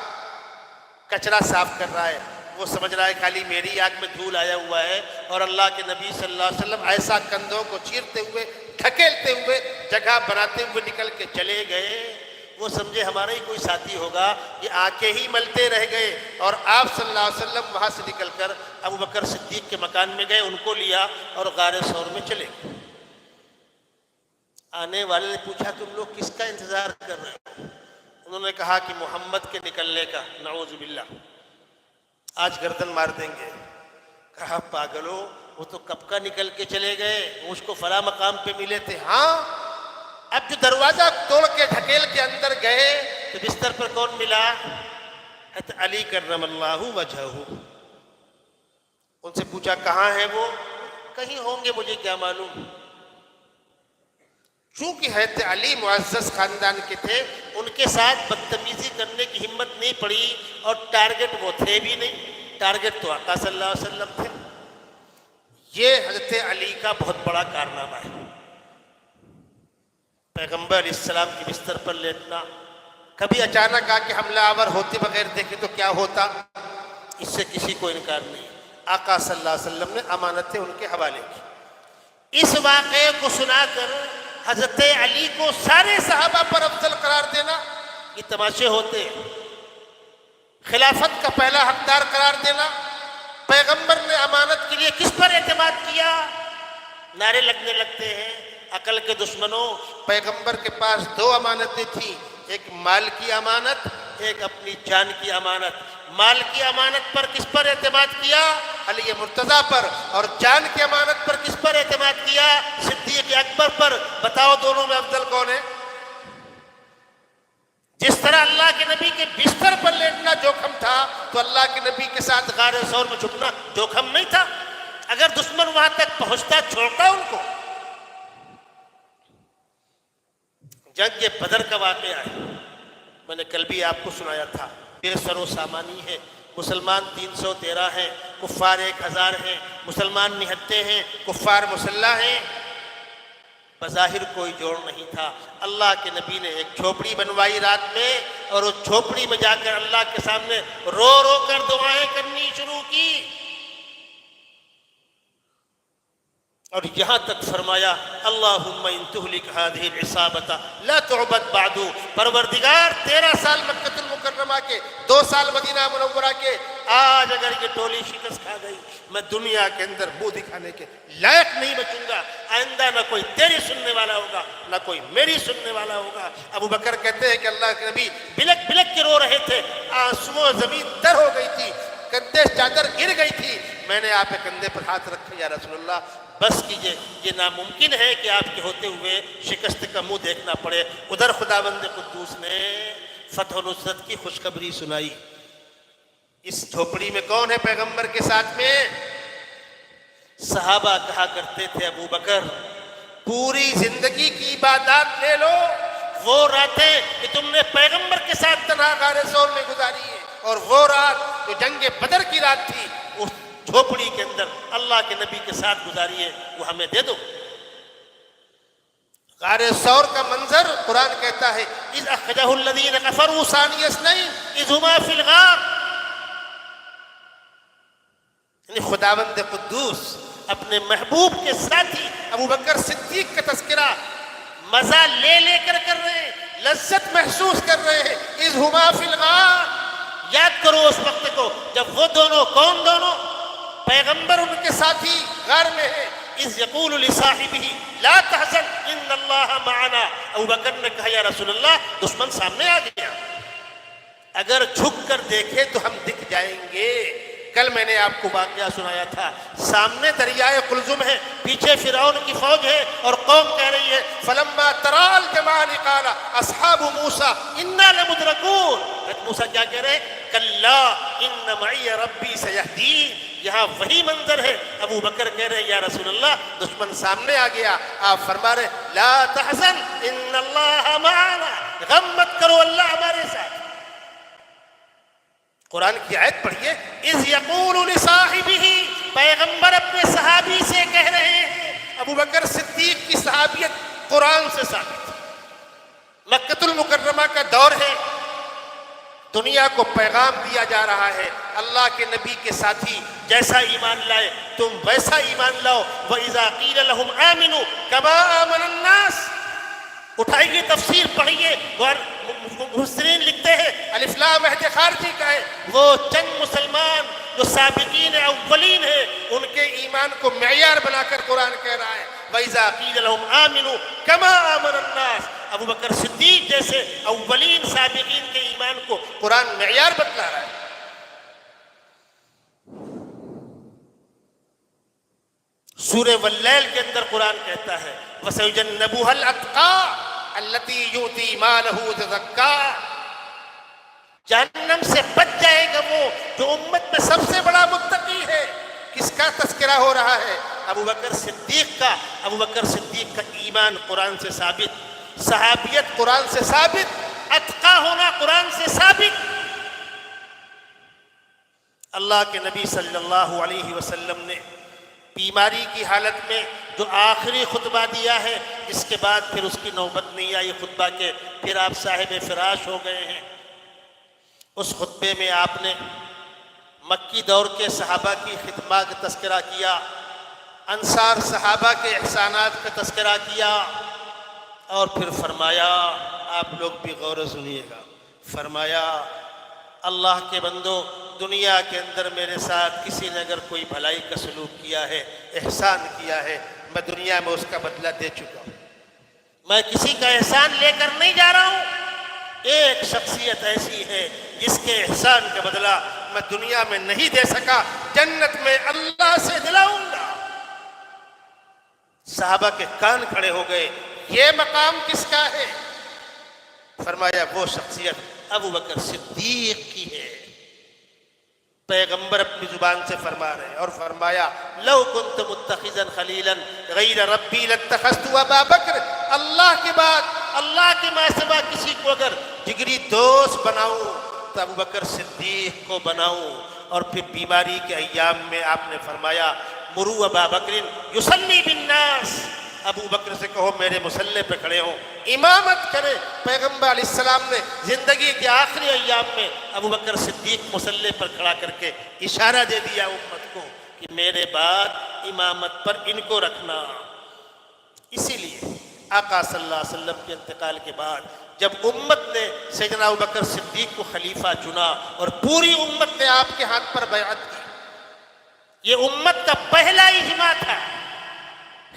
کچرا صاف کر رہا ہے، وہ سمجھ رہا ہے خالی میری آنکھ میں دھول آیا ہوا ہے، اور اللہ کے نبی صلی اللہ علیہ وسلم ایسا کندھوں کو چیرتے ہوئے، دھکیلتے ہوئے، جگہ بناتے ہوئے نکل کے چلے گئے۔ وہ سمجھے ہمارا ہی کوئی ساتھی ہوگا، یہ آنکھیں ہی ملتے رہ گئے، اور آپ صلی اللہ علیہ وسلم وہاں سے نکل کر ابو بکر صدیق کے مکان میں گئے، ان کو لیا اور غار ثور میں چلے گئے۔ آنے والے نے پوچھا تم لوگ کس کا انتظار کر رہے ہو؟ انہوں نے کہا کہ محمد کے نکلنے کا، نعوذ باللہ، آج گردن مار دیں گے۔ کہا پاگلو، وہ تو کب کا نکل کے چلے گئے، مجھ کو فلاں مقام پہ ملے تھے۔ ہاں، اب جو دروازہ توڑ کے ڈھکیل کے اندر گئے تو بستر پر کون ملا؟ حضرت علی کرم اللہ وجہہ۔ ان سے پوچھا کہاں ہیں وہ؟ کہیں ہوں گے، مجھے کیا معلوم۔ چونکہ حضرت علی معزز خاندان کے تھے، ان کے ساتھ بدتمیزی کرنے کی ہمت نہیں پڑی، اور ٹارگٹ وہ تھے بھی نہیں، ٹارگٹ تو آقا صلی اللہ علیہ وسلم تھے۔ یہ حضرت علی کا بہت بڑا کارنامہ ہے، پیغمبر علیہ السلام کی بستر پر لیٹنا۔ کبھی اچانک آ کے حملہ آور ہوتے بغیر دیکھے تو کیا ہوتا، اس سے کسی کو انکار نہیں۔ آقا صلی اللہ علیہ وسلم نے امانتیں ان کے حوالے کی۔ اس واقعے کو سنا کر حضرت علی کو سارے صحابہ پر افضل قرار دینا، یہ تماشے ہوتے ہیں۔ خلافت کا پہلا حقدار قرار دینا، پیغمبر نے امانت کے لیے کس پر اعتماد کیا؟ نعرے لگنے لگتے ہیں، عقل کے دشمنوں، پیغمبر کے پاس دو امانتیں تھیں، ایک مال کی امانت، ایک اپنی جان کی امانت۔ مال کی امانت پر کس پر اعتماد کیا؟ علی مرتضیٰ پر، اور جان کی امانت پر کس پر اعتماد کیا؟ صدیق اکبر پر۔ بتاؤ دونوں میں افضل کون ہے؟ جس طرح اللہ کے نبی کے بستر پر لیٹنا جوخم تھا، تو اللہ کے نبی کے ساتھ غار ثور میں چھپنا جوخم نہیں تھا؟ اگر دشمن وہاں تک پہنچتا چھوڑتا ان کو؟ جنگ بدر کا واقعہ ہے، میں نے کل بھی آپ کو سنایا تھا، بے سر و سامانی ہے، مسلمان 313 ہیں، کفار 1000 ہیں، مسلمان 79 ہیں، کفار مسلح ہیں، بظاہر کوئی جوڑ نہیں تھا۔ اللہ کے نبی نے ایک جھوپڑی بنوائی رات میں، اور اس جھوپڑی میں جا کر اللہ کے سامنے رو رو کر دعائیں کرنی شروع کی، اور یہاں تک فرمایا اللہم ان تہلک ہذہ العصابۃ لا تعبد بعد، پروردگار 13 سال مکۃ المکرمہ کے، 2 سال مدینہ منورہ کے، آج اگر یہ ٹولی شکست کھا گئی، میں دنیا کے اندر منہ دکھانے کے لائق نہیں بچوں گا، آئندہ نہ کوئی تیری سننے والا ہوگا نہ کوئی میری سننے والا ہوگا۔ ابو بکر کہتے ہیں کہ اللہ کے نبی بلک بلک کے رو رہے تھے، آنسوؤں زمین تر ہو گئی تھی، کندھے چادر گر گئی تھی، میں نے آپ کے کندھے پر ہاتھ رکھا، یا رسول اللہ بس کیجئے، یہ ناممکن ہے کہ آپ کے ہوتے ہوئے شکست کا منہ دیکھنا پڑے۔ ادھر خداوند قدوس نے فتح و نصرت کی خوشخبری سنائی۔ اس جھوپڑی میں کون ہے پیغمبر کے ساتھ میں؟ صحابہ کہا کرتے تھے ابو بکر پوری زندگی کی عبادات لے لو، وہ راتیں کہ تم نے پیغمبر کے ساتھ تنہا غار ثور میں گزاری ہے، اور وہ رات جو جنگ بدر کی رات تھی، اس جھوپڑی کے اندر اللہ کے نبی کے ساتھ گزاری ہے، وہ ہمیں دے دو۔ غار ثور کا منظر قرآن کہتا ہے اذ اخرجہ الذین کفروا ثانی اثنین اذ ہما فی الغار، یعنی خداوند قدوس اپنے محبوب کے ساتھی ابو بکر صدیق کا تذکرہ مزہ لے لے کر رہے ہیں، لذت محسوس کر رہے ہیں۔ اذ ہما فی الغار، یاد کرو اس وقت کو جب وہ دونوں، کون دونوں؟ پیغمبر ان کے ساتھی غار میں ہے۔ اذ یقول لصاحبہ لا تحزن ان اللہ معنا، ابو بکر نے کہا یا رسول اللہ دشمن سامنے آ گیا، اگر جھک کر دیکھے تو ہم دکھ جائیں گے۔ کل میں نے آپ کو واقعہ سنایا تھا، سامنے دریائے قلزم ہے، پیچھے فرعون کی فوج ہے، اور قوم کہہ رہی ہے فلما ترى الجمعان قال اصحاب موسیٰ انا لمدرکون، موسیٰ کیا کہہ رہے ہیں؟ کلا ان معی ربی سیہدین۔ یہاں وہی منظر ہے، ابو بکر کہہ رہے ہیں یا رسول اللہ دشمن سامنے آ گیا، آپ فرما رہے لا تحزن ان اللہ معنا، غم مت کرو اللہ ہمارے ساتھ۔ قرآن کی آیت پڑھیے اذ یقول لصاحبہ، پیغمبر اپنے صحابی سے کہہ رہے ہیں۔ ابو بکر صدیق کی صحابیت قرآن سے ثابت۔ مکۃ المکرمہ کا دور ہے، دنیا کو پیغام دیا جا رہا ہے اللہ کے نبی کے ساتھی جیسا ایمان لائے تم ویسا ایمان لاؤ۔ وَإِذَا قِيلَ لَهُمْ آمِنُوا كَمَا آمَنَ النَّاسِ، اٹھائیے تفسیر پڑھیے، مفسرین لکھتے ہیں الف لام عہد خارجی کا ہے، وہ چند مسلمان جو سابقین اولین ہیں ان کے ایمان کو معیار بنا کر قرآن کہہ رہا ہے وَإِذَا قِيلَ لَهُمْ آمِنُوا كَمَا آمَنَ النَّاسِ، ابو بکر صدیق جیسے اولین سابقین کے ایمان کو قرآن معیار بتلا رہا ہے۔ سورہ واللیل کے اندر قرآن کہتا ہے وَسَيُجَنَّبُهَا الْأَتْقَى الَّتِي يُؤْتِي مَالَهُ يَتَزَكَّىٰ، جہنم سے بچ جائے گا وہ جو امت میں سب سے بڑا متقی ہے۔ کس کا تذکرہ ہو رہا ہے؟ ابو بکر صدیق کا۔ ابو بکر صدیق کا ایمان قرآن سے ثابت، صحابیت قرآن سے ثابت، اتقا ہونا قرآن سے ثابت۔ اللہ کے نبی صلی اللہ علیہ وسلم نے بیماری کی حالت میں جو آخری خطبہ دیا ہے، اس کے بعد پھر اس کی نوبت نہیں آئی خطبہ کے، پھر آپ صاحب فراش ہو گئے ہیں۔ اس خطبے میں آپ نے مکی دور کے صحابہ کی خدمات کا تذکرہ کیا، انصار صحابہ کے احسانات کا تذکرہ کیا، اور پھر فرمایا، آپ لوگ بھی غور و سنیے گا، فرمایا اللہ کے بندو، دنیا کے اندر میرے ساتھ کسی نے اگر کوئی بھلائی کا سلوک کیا ہے، احسان کیا ہے، میں دنیا میں اس کا بدلہ دے چکا ہوں، میں کسی کا احسان لے کر نہیں جا رہا ہوں۔ ایک شخصیت ایسی ہے جس کے احسان کا بدلہ میں دنیا میں نہیں دے سکا، جنت میں اللہ سے دلاؤں گا۔ صحابہ کے کان کھڑے ہو گئے، یہ مقام کس کا ہے؟ فرمایا وہ شخصیت ابو بکر صدیق کی ہے۔ پیغمبر اپنی زبان سے فرما رہے ہیں، اور فرمایا لو کنت متخذا خلیلا غیر ربی لاتخذت ابا بکر، اللہ کے بعد اللہ کے ماں سوا کسی کو اگر جگری دوست بناؤں تو ابو بکر صدیق کو بناؤں۔ اور پھر بیماری کے ایام میں آپ نے فرمایا مرو ابا بکر یصلی بالناس، ابو بکر سے کہو میرے مصلی پہ کھڑے ہوں، امامت کرے۔ پیغمبر علیہ السلام نے زندگی کے آخری ایام میں ابو بکر صدیق مصلی پر کھڑا کر کے اشارہ دے دیا امت کو کہ میرے بعد امامت پر ان کو رکھنا۔ اسی لیے آقا صلی اللہ علیہ وسلم کے انتقال کے بعد جب امت نے سیدنا ابو بکر صدیق کو خلیفہ چنا اور پوری امت نے آپ کے ہاتھ پر بیعت کی، یہ امت کا پہلا اجماع تھا۔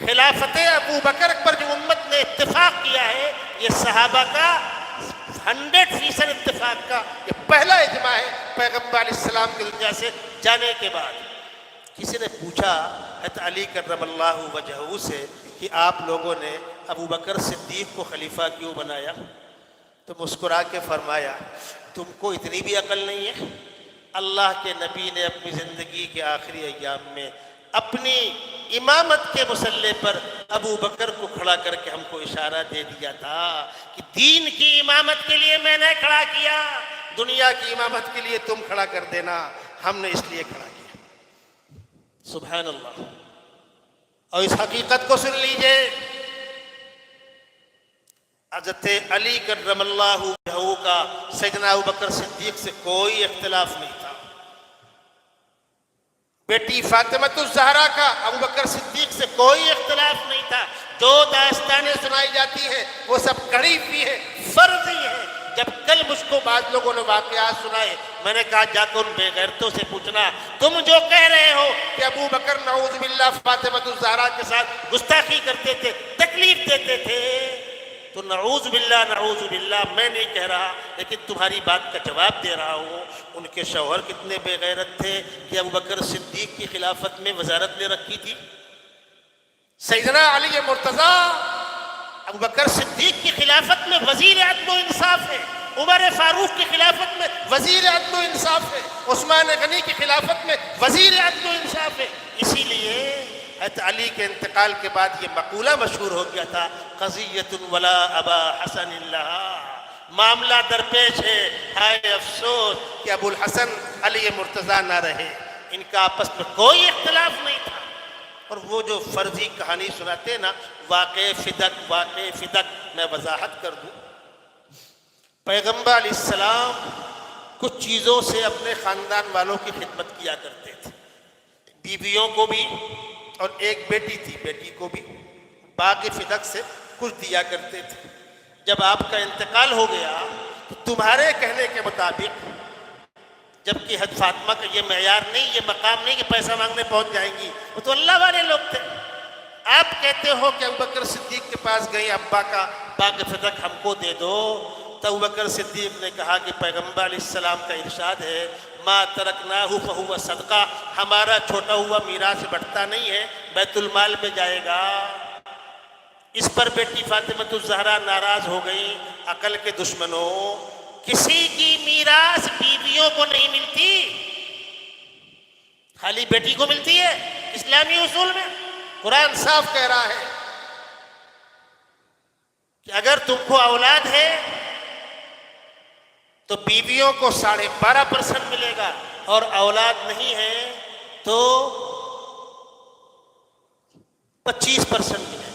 خلافت ابو بکر پر جو امت نے اتفاق کیا ہے، یہ صحابہ کا 100% اتفاق کا یہ پہلا اجماع ہے پیغمبر علیہ السلام کی دنیا سے جانے کے بعد۔ کسی نے پوچھا حضرت علی کرم اللہ وجہہ سے کہ آپ لوگوں نے ابو بکر صدیق کو خلیفہ کیوں بنایا؟ تو مسکرا کے فرمایا تم کو اتنی بھی عقل نہیں ہے؟ اللہ کے نبی نے اپنی زندگی کے آخری ایام میں اپنی امامت کے مصلی پر ابو بکر کو کھڑا کر کے ہم کو اشارہ دے دیا تھا کہ دین کی امامت کے لیے میں نے کھڑا کیا، دنیا کی امامت کے لیے تم کھڑا کر دینا، ہم نے اس لیے کھڑا کیا۔ سبحان اللہ۔ اور اس حقیقت کو سن لیجئے، حضرت علی کرم اللہ وجہہ کا سیدنا ابو بکر صدیق سے کوئی اختلاف نہیں تھا، بیٹی فاطمہ الزہرا کا ابو بکر صدیق سے کوئی اختلاف نہیں تھا۔ جو داستانیں سنائی جاتی ہیں وہ سب کڑی ہوئی ہے، فرضی ہے۔ جب کل مجھ کو بعض لوگوں نے واقعات سنائے، میں نے کہا جا کے ان بے غیرتوں سے پوچھنا تم جو کہہ رہے ہو کہ ابو بکر نعوذ باللہ فاطمہ الزہرا کے ساتھ گستاخی کرتے تھے، تکلیف دیتے تھے، تو نعوذ باللہ میں نہیں کہہ رہا، لیکن تمہاری بات کا جواب دے رہا ہوں۔ ان کے شوہر کتنے بے غیرت تھے کہ ابو بکر صدیق کی خلافت میں وزارت لے رکھی تھی۔ سیدنا علی مرتضیٰ ابو بکر صدیق کی خلافت میں وزیر عدل و انصاف ہے، عمر فاروق کی خلافت میں وزیر عدل و انصاف ہے، عثمان غنی کی خلافت میں وزیر عدل و انصاف ہے۔ اسی لیے حضرت علی کے انتقال کے بعد یہ مقولہ مشہور ہو گیا تھا قضیۃ ولا ابا حسن لہا، معاملہ درپیش ہے، ہائے افسوس کہ ابو الحسن علی مرتضیٰ نہ رہے، ان کا آپس میں کوئی اختلاف نہیں تھا۔ اور وہ جو فرضی کہانی سناتے ہیں نا، واقع فدق، میں وضاحت کر دوں۔ پیغمبر علیہ السلام کچھ چیزوں سے اپنے خاندان والوں کی خدمت کیا کرتے تھے، بیویوں کو بھی، اور ایک بیٹی تھی، بیٹی کو بھی باغ فدق سے کچھ دیا کرتے تھے۔ جب آپ کا انتقال ہو گیا تو تمہارے کہنے کے مطابق، جبکہ حضرت فاطمہ کا یہ معیار نہیں، یہ مقام نہیں کہ پیسہ مانگنے پہنچ جائیں گی، وہ تو اللہ والے لوگ تھے، آپ کہتے ہو کہ ابو بکر صدیق کے پاس گئی، ابا کا باغ فدق ہم کو دے دو، تو ابو بکر صدیق نے کہا کہ پیغمبر علیہ السلام کا ارشاد ہے ما ترکناہ فہو صدقہ، ہمارا چھوٹا ہوا میراث بٹتا نہیں ہے، بیت المال میں جائے گا۔ اس پر بیٹی فاطمہ الزہرا ناراض ہو گئی، عقل کے دشمنوں، کسی کی میراث بیویوں کو نہیں ملتی، خالی بیٹی کو ملتی ہے۔ اسلامی اصول میں قرآن صاف کہہ رہا ہے کہ اگر تم کو اولاد ہے تو بیویوں کو 12.5% ملے گا، اور اولاد نہیں ہے تو 25% ملے گا۔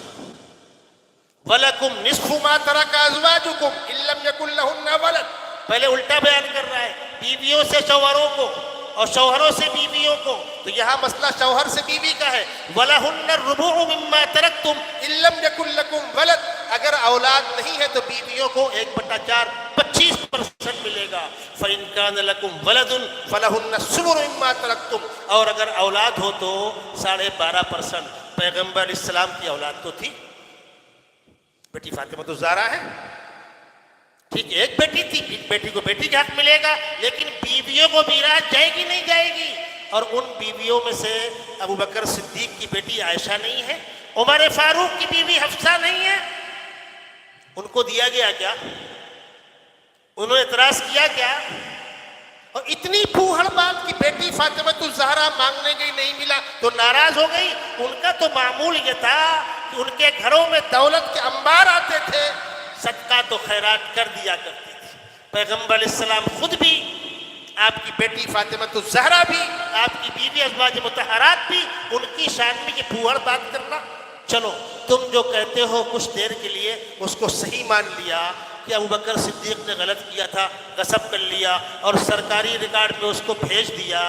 وَلَكُمْ نِصْفُ مَا تَرَكَ أَزْوَاجُكُمْ إِن لَّمْ يَكُن لَّهُنَّ وَلَدٌ۔ پہلے الٹا بیان کر رہا ہے، بیویوں سے شوہروں کو اور شوہروں سے بیویوں کو، تو یہاں مسئلہ شوہر سے بیوی کا ہے۔ وَلَهُنَّ الرُّبُعُ مِمَّا تَرَكْتُمْ إِن لَّمْ يَكُن لَّكُمْ وَلَدٌ، اگر اولاد نہیں ہے تو بیویوں کو 1/4 25% ملے گا۔ فَإِن كَانَ لَكُمْ وَلَدٌ فَلَهُنَّ السُّدُسُ مِمَّا تَرَكْتُمْ، اور اگر اولاد ہو تو 12.5%۔ پیغمبر علیہ السلام کی اولاد تو تھی، بیٹی فاطمہ الزہرا ہے، ٹھیک ایک بیٹی تھی، ایک بیٹی کو بیٹی کا حق ملے گا، لیکن بیویوں کو میراث جائے گی نہیں جائے گی۔ اور ان بیویوں میں سے ابو بکر صدیق کی بیٹی عائشہ نہیں ہے، عمر فاروق کی بیوی حفصہ نہیں ہے، ان کو دیا گیا کیا؟ انہوں نے اعتراض کیا کیا؟ اور اتنی پھوہڑ بات کہ بیٹی فاطمہ الزہرا مانگنے گئی نہیں ملا تو ناراض ہو گئی. ان کا تو معمول یہ تھا کہ ان کے گھروں میں دولت کے انبار آتے تھے، صدقہ تو خیرات کر دیا کرتی تھی. پیغمبر علیہ السلام خود بھی، آپ کی بیٹی فاطمہ الزہرا بھی، آپ کی بیوی ازواج مطہرات بھی، ان کی شان میں یہ پھوہڑ بات کرنا. چلو تم جو کہتے ہو کچھ دیر کے لیے اس کو صحیح مان لیا کہ ابوبکر صدیق نے غلط کیا تھا، غصب کر لیا اور سرکاری ریکارڈ میں اس کو بھیج دیا.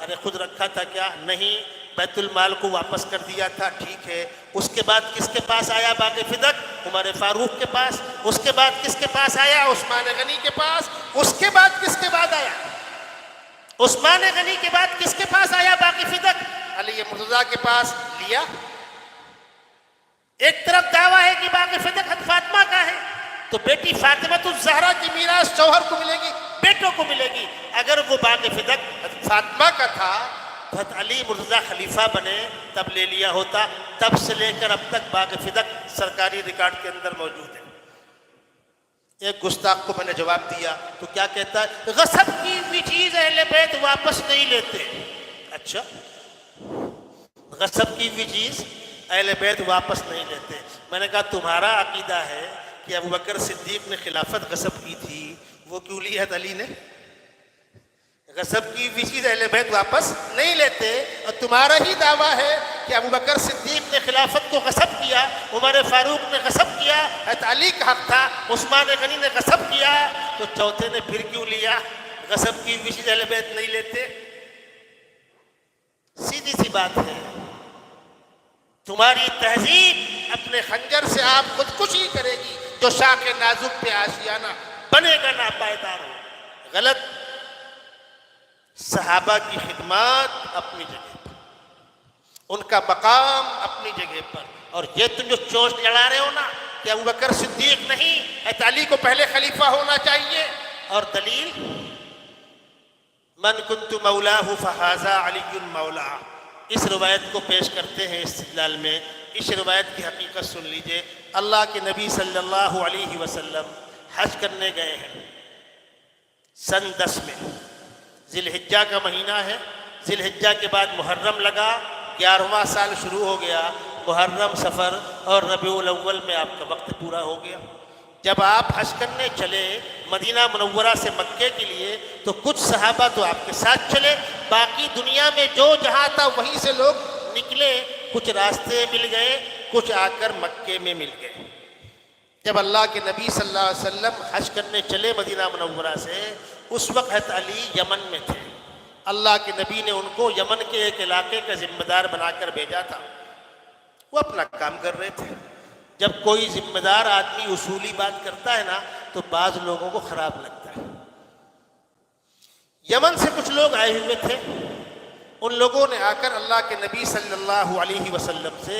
ارے خود رکھا تھا کیا؟ نہیں، بیت المال کو واپس کر دیا تھا، ٹھیک ہے. اس کے بعد کس کے پاس آیا باغ فدق؟ عمر فاروق کے پاس. اس کے بعد کس کے پاس آیا؟ عثمان غنی کے پاس. اس کے بعد کس کے بعد آیا؟ عثمان غنی کے بعد کس کے پاس آیا باغ فدق؟ علی مرتضیٰ کے پاس. لیا. ایک طرف دعویٰ ہے کہ باغ فدق حضرت فاطمہ کا ہے، تو بیٹی فاطمہ الزہرا کی میراث شوہر کو ملے گی، بیٹوں کو ملے گی. اگر وہ باغ فدق حضرت فاطمہ کا تھا تو حضرت علی مرتضیٰ خلیفہ بنے تب لے لیا ہوتا. تب سے لے کر اب تک باغ فدق سرکاری ریکارڈ کے اندر موجود ہے. ایک گستاخ کو میں نے جواب دیا تو کیا کہتا ہے؟ غصب کی ہوئی چیز اہل بیت واپس نہیں لیتے. اچھا، غصب کی ہوئی چیز اہل بیت واپس نہیں لیتے. میں نے کہا تمہارا عقیدہ ہے کہ ابوبکر صدیق نے خلافت غصب کی تھی، وہ کیوں لی حضرت علی نے؟ غصب کی ہوئی چیز اہل بیت واپس نہیں لیتے. اور تمہارا ہی دعویٰ ہے کہ ابوبکر صدیق نے خلافت کو غصب کیا، عمر فاروق نے غصب کیا، حضرت علی کا حق تھا، عثمان غنی نے غصب کیا، تو چوتھے نے پھر کیوں لیا؟ غصب کی ہوئی چیز اہل بیت نہیں لیتے. سیدھی سی بات ہے. تمہاری تہذیب اپنے خنجر سے آپ خودکشی کرے گی جو شاخ نازک پہ آشیانہ بنے گا ناپائیدار ہو. غلط. صحابہ کی خدمات اپنی جگہ پر، ان کا مقام اپنی جگہ پر. اور یہ تم جو چونچ لڑا رہے ہو نا کہ ابوبکر صدیق نہیں، حضرت علی کو پہلے خلیفہ ہونا چاہیے، اور دلیل من کنت مولاہ فہذا علی مولا، اس روایت کو پیش کرتے ہیں استدلال میں. اس روایت کی حقیقت سن لیجئے. اللہ کے نبی صلی اللہ علیہ وسلم حج کرنے گئے ہیں سن 10 میں. ذی الحجہ کا مہینہ ہے. ذی الحجہ کے بعد محرم لگا، 11واں سال شروع ہو گیا. محرم، سفر اور ربیع الاول میں آپ کا وقت پورا ہو گیا. جب آپ حج کرنے چلے مدینہ منورہ سے مکے کے لیے تو کچھ صحابہ تو آپ کے ساتھ چلے، باقی دنیا میں جو جہاں تھا وہیں سے لوگ نکلے. کچھ راستے مل گئے، کچھ آ کر مکے میں مل گئے. جب اللہ کے نبی صلی اللہ علیہ وسلم حج کرنے چلے مدینہ منورہ سے، اس وقت حضرت علی یمن میں تھے. اللہ کے نبی نے ان کو یمن کے ایک علاقے کا ذمہ دار بنا کر بھیجا تھا. وہ اپنا کام کر رہے تھے. جب کوئی ذمہ دار آدمی اصولی بات کرتا ہے نا تو بعض لوگوں کو خراب لگتا ہے. یمن سے کچھ لوگ آئے ہوئے تھے. ان لوگوں نے آ کر اللہ کے نبی صلی اللہ علیہ وسلم سے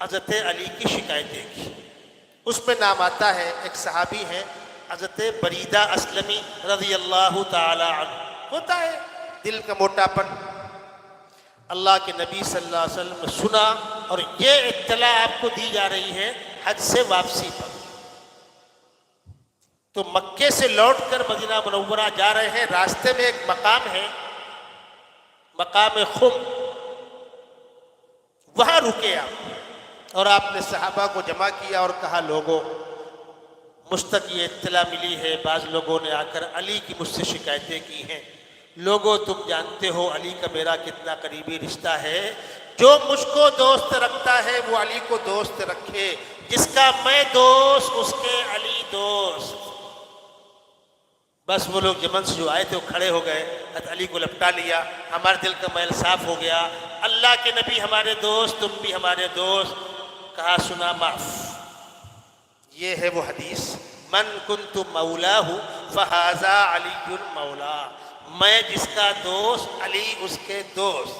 حضرت علی کی شکایتیں کی. اس میں نام آتا ہے، ایک صحابی ہیں حضرت بریدہ اسلمی رضی اللہ تعالی عنہ. ہوتا ہے دل کا موٹا پن. اللہ کے نبی صلی اللہ علیہ وسلم نے سنا اور یہ اطلاع آپ کو دی جا رہی ہے حج سے واپسی پر. تو مکے سے لوٹ کر مدینہ منورہ جا رہے ہیں. راستے میں ایک مقام ہے، مقام خم، وہاں رکے آپ اور آپ نے صحابہ کو جمع کیا اور کہا لوگوں مجھ تک یہ اطلاع ملی ہے، بعض لوگوں نے آ کر علی کی مجھ سے شکایتیں کی ہیں. لوگوں تم جانتے ہو علی کا میرا کتنا قریبی رشتہ ہے. جو مجھ کو دوست رکھتا ہے وہ علی کو دوست رکھے. جس کا میں دوست اس کے علی دوست. بس وہ لوگ یمن سے جو آئے تھے وہ کھڑے ہو گئے، حضرت علی کو لپٹا لیا. ہمارے دل کا میل صاف ہو گیا. اللہ کے نبی ہمارے دوست، تم بھی ہمارے دوست. کہا سنا معاف. یہ ہے وہ حدیث من کنت مولاہ فہذا علی مولا. میں جس کا دوست علی اس کے دوست.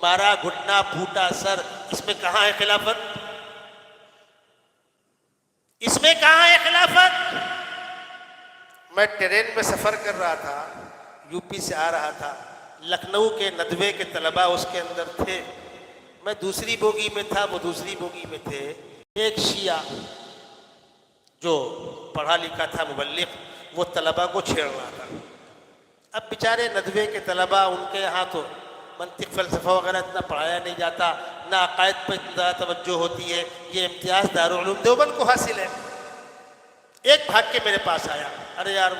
مارا گھٹنا پھوٹا سر. اس میں کہاں ہے خلافت؟ اس میں کہاں ہے خلافت؟ میں ٹرین میں سفر کر رہا تھا، یو پی سے آ رہا تھا. لکھنؤ کے ندوے کے طلباء اس کے اندر تھے. میں دوسری بوگی میں تھا، وہ دوسری بوگی میں تھے. ایک شیعہ جو پڑھا لکھا تھا مبلغ، وہ طلباء کو چھیڑ رہا تھا. اب بیچارے ندوے کے طلباء، ان کے یہاں تو منطق فلسفہ وغیرہ اتنا پڑھایا نہیں جاتا، نہ عقائد پر اتنا توجہ ہوتی ہے، یہ امتیاز دارالعلوم دیوبند کو حاصل ہے۔ ایک بھاگ کے میرے پاس آیا، ارے یار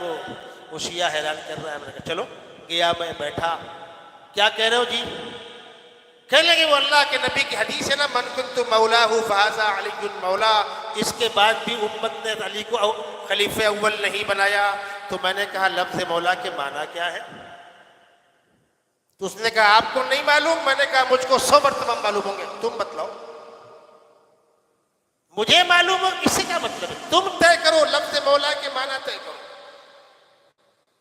وہ شیعہ حیران کر رہا ہے۔ میں نے کہا چلو، گیا، میں بیٹھا۔ کیا کہہ رہے ہو جی؟ کہنے لگے وہ اللہ کے نبی کی حدیث ہے نا، من کنت مولاہ فہذا علی مولا، اس کے بعد بھی امت نے علی کو خلیفہ اول نہیں بنایا۔ تو میں نے کہا لفظ مولا کے معنی کیا ہے؟ تو اس نے کہا آپ کو نہیں معلوم؟ میں نے کہا مجھ کو 100 مرتبہ معلوم ہوں گے، تم بتلاؤ۔ مجھے معلوم ہو اس سے کیا مطلب ہے؟ تم طے کرو، لفظ مولا کے معنی طے کرو۔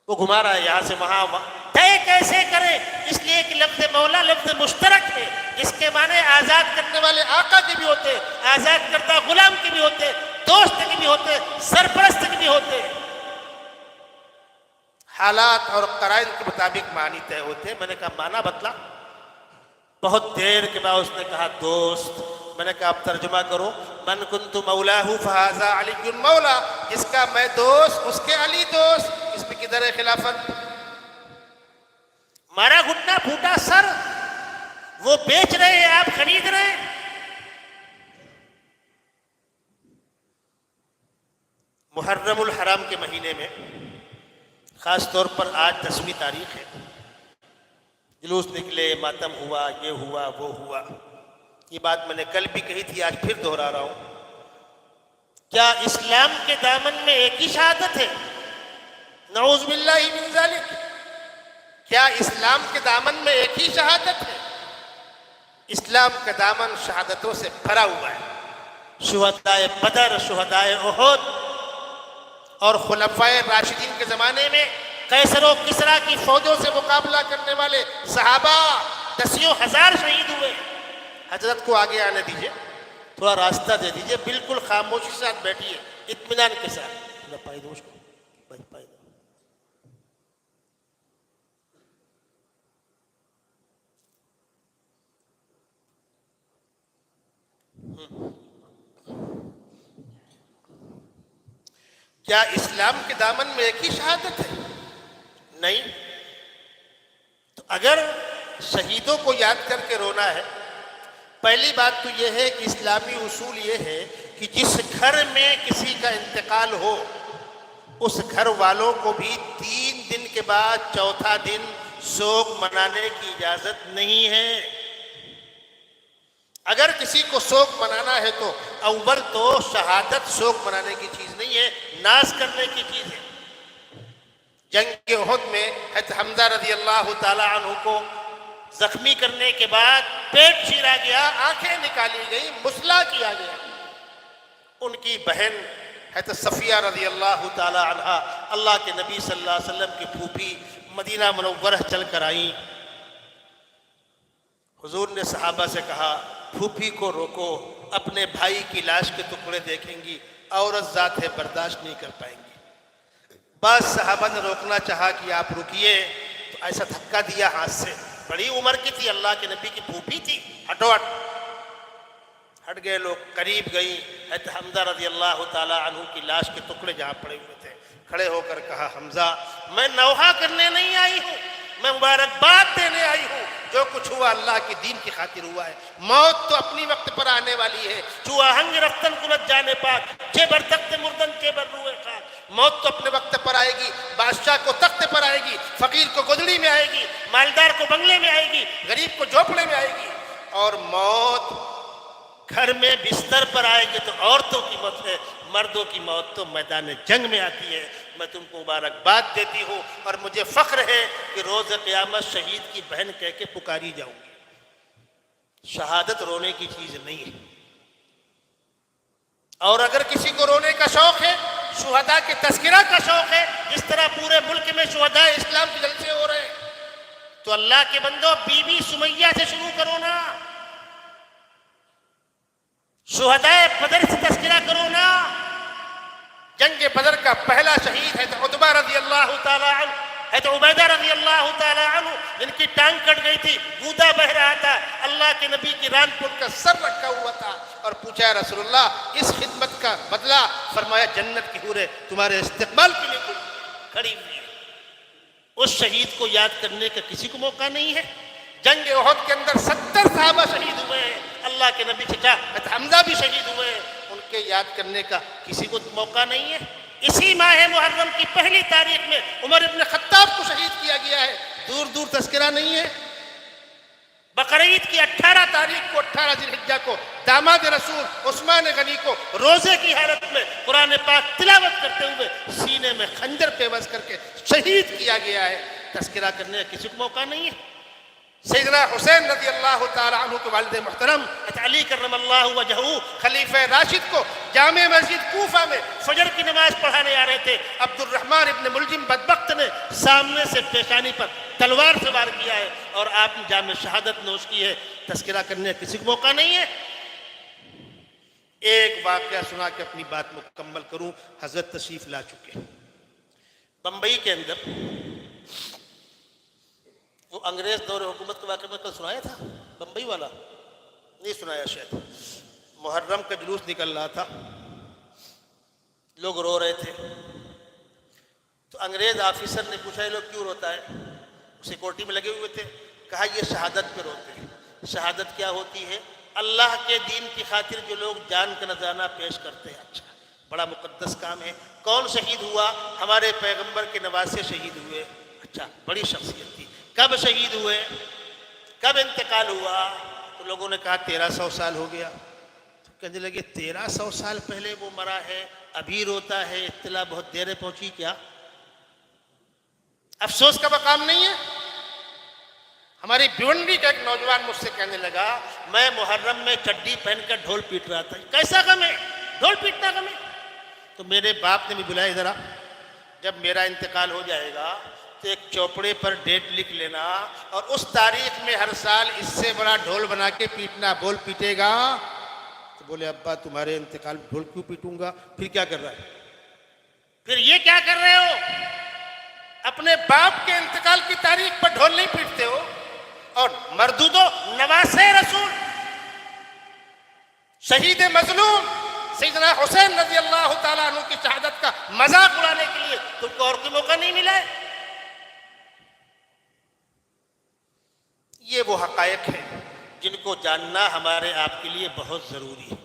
وہ گھما رہا ہے یہاں سے وہاں، طے کیسے کرے؟ اس لیے کہ لفظ مولا لفظ مشترک ہے، اس کے معنی آزاد کرنے والے آقا کے بھی ہوتے، آزاد کردہ غلام کے بھی ہوتے، دوست کے بھی ہوتے، سرپرست کے بھی ہوتے۔ حالات اور قرائن کے مطابق معنی طے ہوتے ہیں۔ میں نے کہا معنی بتلا۔ بہت دیر کے بعد اس نے کہا دوست۔ میں نے کہا اب ترجمہ کرو، من کنت مولاہ فہذا علی مولا، جس کا میں دوست اس کے علی دوست۔ اس میں کدھر ہے خلافت؟ مارا گھٹنا پھوٹا سر، وہ بیچ رہے ہیں، آپ خرید رہے ہیں۔ محرم الحرام کے مہینے میں، خاص طور پر آج 10ویں تاریخ ہے، جلوس نکلے، ماتم ہوا، یہ ہوا، وہ ہوا۔ یہ بات میں نے کل بھی کہی تھی، آج پھر دہرا رہا ہوں۔ کیا اسلام کے دامن میں ایک ہی شہادت ہے؟ نعوذ باللہ من ذالک۔ کیا اسلام کے دامن میں ایک ہی شہادت ہے؟ اسلام کا دامن شہادتوں سے بھرا ہوا ہے۔ شہدائے بدر، شہدائے احد، اور خلفائے راشدین کے زمانے میں قیصر و کسریٰ کی فوجوں سے مقابلہ کرنے والے صحابہ 10,000 شہید ہوئے۔ حضرت کو آگے آنے دیجئے، تھوڑا راستہ دے دیجئے، بالکل خاموشی سے ساتھ بیٹھیے، اطمینان کے ساتھ۔ پائی دو اس کو، پائی دو۔ کیا اسلام کے دامن میں ایک ہی شہادت ہے؟ نہیں۔ تو اگر شہیدوں کو یاد کر کے رونا ہے، پہلی بات تو یہ ہے کہ اسلامی اصول یہ ہے کہ جس گھر میں کسی کا انتقال ہو، اس گھر والوں کو بھی 3 دن کے بعد چوتھا دن سوگ منانے کی اجازت نہیں ہے۔ اگر کسی کو سوگ منانا ہے تو اول تو شہادت سوگ منانے کی چیز نہیں ہے، ناز کرنے کی چیز ہے۔ جنگ احد میں حضرت حمزہ رضی اللہ تعالی عنہ کو زخمی کرنے کے بعد پیٹ چیرا گیا، آنکھیں نکالی گئی، مسلح کیا گیا۔ ان کی بہن حضرت صفیہ رضی اللہ تعالی عنہ، اللہ کے نبی صلی اللہ علیہ وسلم کی پھوپھی، مدینہ منورہ چل کر آئیں۔ حضور نے صحابہ سے کہا پھوپھی کو روکو، اپنے بھائی کی لاش کے ٹکڑے دیکھیں گی، عورت ذات ہے، برداشت نہیں کر پائیں گی۔ بعض صحابہ نے روکنا چاہا کہ آپ رکیے، تو ایسا دھکا دیا ہاتھ سے، بڑی عمر کی تھی، اللہ کے نبی کی پھوپھی تھی، ہٹو ہٹ۔ ہٹ گئے لوگ، قریب گئی، حضرت حمزہ رضی اللہ تعالی عنہ کی لاش کے ٹکڑے جہاں پڑے ہوئے تھے، کھڑے ہو کر کہا حمزہ میں نوحہ کرنے نہیں آئی ہوں، میں مبارکباد دینے آئی ہوں، جو کچھ ہوا اللہ کی دین کی خاطر ہوا ہے۔ موت تو اپنی وقت پر آنے والی ہے، جو آہنگ رفتن کنت جانے پاک، چے بر تخت مردن چے بر روئے خاک۔ موت تو اپنے وقت پر آئے گی، بادشاہ کو تخت پر آئے گی، فقیر کو گدڑی میں آئے گی، مالدار کو بنگلے میں آئے گی، غریب کو جھونپڑے میں آئے گی۔ اور موت گھر میں بستر پر آئے گی تو عورتوں کی موت ہے، مردوں کی موت تو میدان جنگ میں آتی ہے۔ میں تم کو مبارکباد دیتی ہوں، اور مجھے فخر ہے کہ روز قیامت شہید کی بہن کہہ کے پکاری جاؤں گی۔ شہادت رونے کی چیز نہیں ہے۔ اور اگر کسی کو رونے کا شوق ہے، شہداء کے تذکرہ کا شوق ہے، جس طرح پورے ملک میں شہداء اسلام کے جلسے ہو رہے ہیں، تو اللہ کے بندو بی بی سمیہ سے شروع کرو نا، شہداء بدر سے تذکرہ کرو نا۔ جنگ بدر کا پہلا شہید ہے عتبہ رضی اللہ تعالی عنہ، ہے تو عبیدہ رضی اللہ تعالی عنہ، جن کی ٹانگ کٹ گئی تھی، گودا بہ رہا تھا، اللہ کے نبی کی ران پر کا سر رکھا ہوا تھا، اور پوچھا یا رسول اللہ اس خدمت کا بدلہ؟ فرمایا جنت کی حوریں تمہارے استقبال کے لیے کھڑی ہوئی ہے۔ اس شہید کو یاد کرنے کا کسی کو موقع نہیں ہے. جنگ احد کے اندر 70 صحابہ شہید ہوئے ہیں. اللہ کے نبی چچا حمزہ بھی شہید ہوئے ہیں. ان کے یاد کرنے کا کسی کو موقع نہیں ہے. اسی ماہ محرم کی پہلی تاریخ میں عمر ابن خطاب کو شہید کیا گیا ہے. دور دور تذکرہ نہیں ہے. بقرعید کی 18 تاریخ کو 18 ذی الحجہ کو داماد رسول عثمان غنی کو روزے کی حالت میں قرآن پاک تلاوت کرتے ہوئے سینے میں خنجر پیوست کر کے شہید کیا گیا ہے. تذکرہ کرنے کا کسی کو موقع نہیں ہے. سیدنا حسین رضی اللہ تعالی عنہ کے والد محترم علی کرم اللہ وجہہ خلیفہ راشد کو جامع مسجد کوفہ میں فجر کی نماز پڑھانے آ رہے تھے. عبد الرحمن ابن ملجم بدبخت نے سامنے سے پیشانی پر تلوار سے وار کیا ہے اور آپ نے جامع شہادت نوش کی ہے. تذکرہ کرنے کا کسی کو موقع نہیں ہے. ایک واقعہ سنا کے اپنی بات مکمل کروں. حضرت تشریف لا چکے. بمبئی کے اندر وہ انگریز دور حکومت کے واقعہ میں کل سنایا تھا. بمبئی والا نہیں سنایا شاید. محرم کا جلوس نکل رہا تھا. لوگ رو رہے تھے. تو انگریز آفیسر نے پوچھا یہ لوگ کیوں روتا ہے. سیکورٹی میں لگے ہوئے تھے. کہا یہ شہادت پہ روتے ہیں. شہادت کیا ہوتی ہے؟ اللہ کے دین کی خاطر جو لوگ جان کا نذرانہ پیش کرتے ہیں. اچھا بڑا مقدس کام ہے. کون شہید ہوا؟ ہمارے پیغمبر کے نواسے شہید ہوئے. اچھا بڑی شخصیت تھی. کب شہید ہوئے؟ کب انتقال ہوا؟ تو لوگوں نے کہا 1300 سال ہو گیا. تو کہنے لگے 1300 سال پہلے وہ مرا ہے, ابھی روتا ہے, اطلاع بہت دیر پہنچی کیا؟ افسوس کا مقام نہیں ہے. ہماری بھیونڈی کا ایک نوجوان مجھ سے کہنے لگا میں محرم میں چڈی پہن کر ڈھول پیٹ رہا تھا. کیسا غم ہے؟ ڈھول پیٹنا غم ہے. تو میرے باپ نے بھی بلایا ذرا, جب میرا انتقال ہو جائے گا تو ایک چوپڑے پر ڈیٹ لکھ لینا اور اس تاریخ میں ہر سال اس سے بڑا ڈھول بنا کے پیٹنا. بول پیٹے گا؟ تو بولے ابا تمہارے انتقال ڈھول کیوں پیٹوں گا؟ پھر کیا کر رہا ہے؟ پھر یہ کیا کر رہے ہو؟ اپنے باپ کے انتقال کی تاریخ پر ڈھول نہیں پیٹتے ہو. اور مردودو نواسے رسول شہید مظلوم سیدنا حسین رضی اللہ تعالیٰ عنہ کی شہادت کا مذاق اڑانے کے لیے تم کو اور کوئی موقع نہیں ملا ہے. یہ وہ حقائق ہیں جن کو جاننا ہمارے آپ کے لیے بہت ضروری ہے.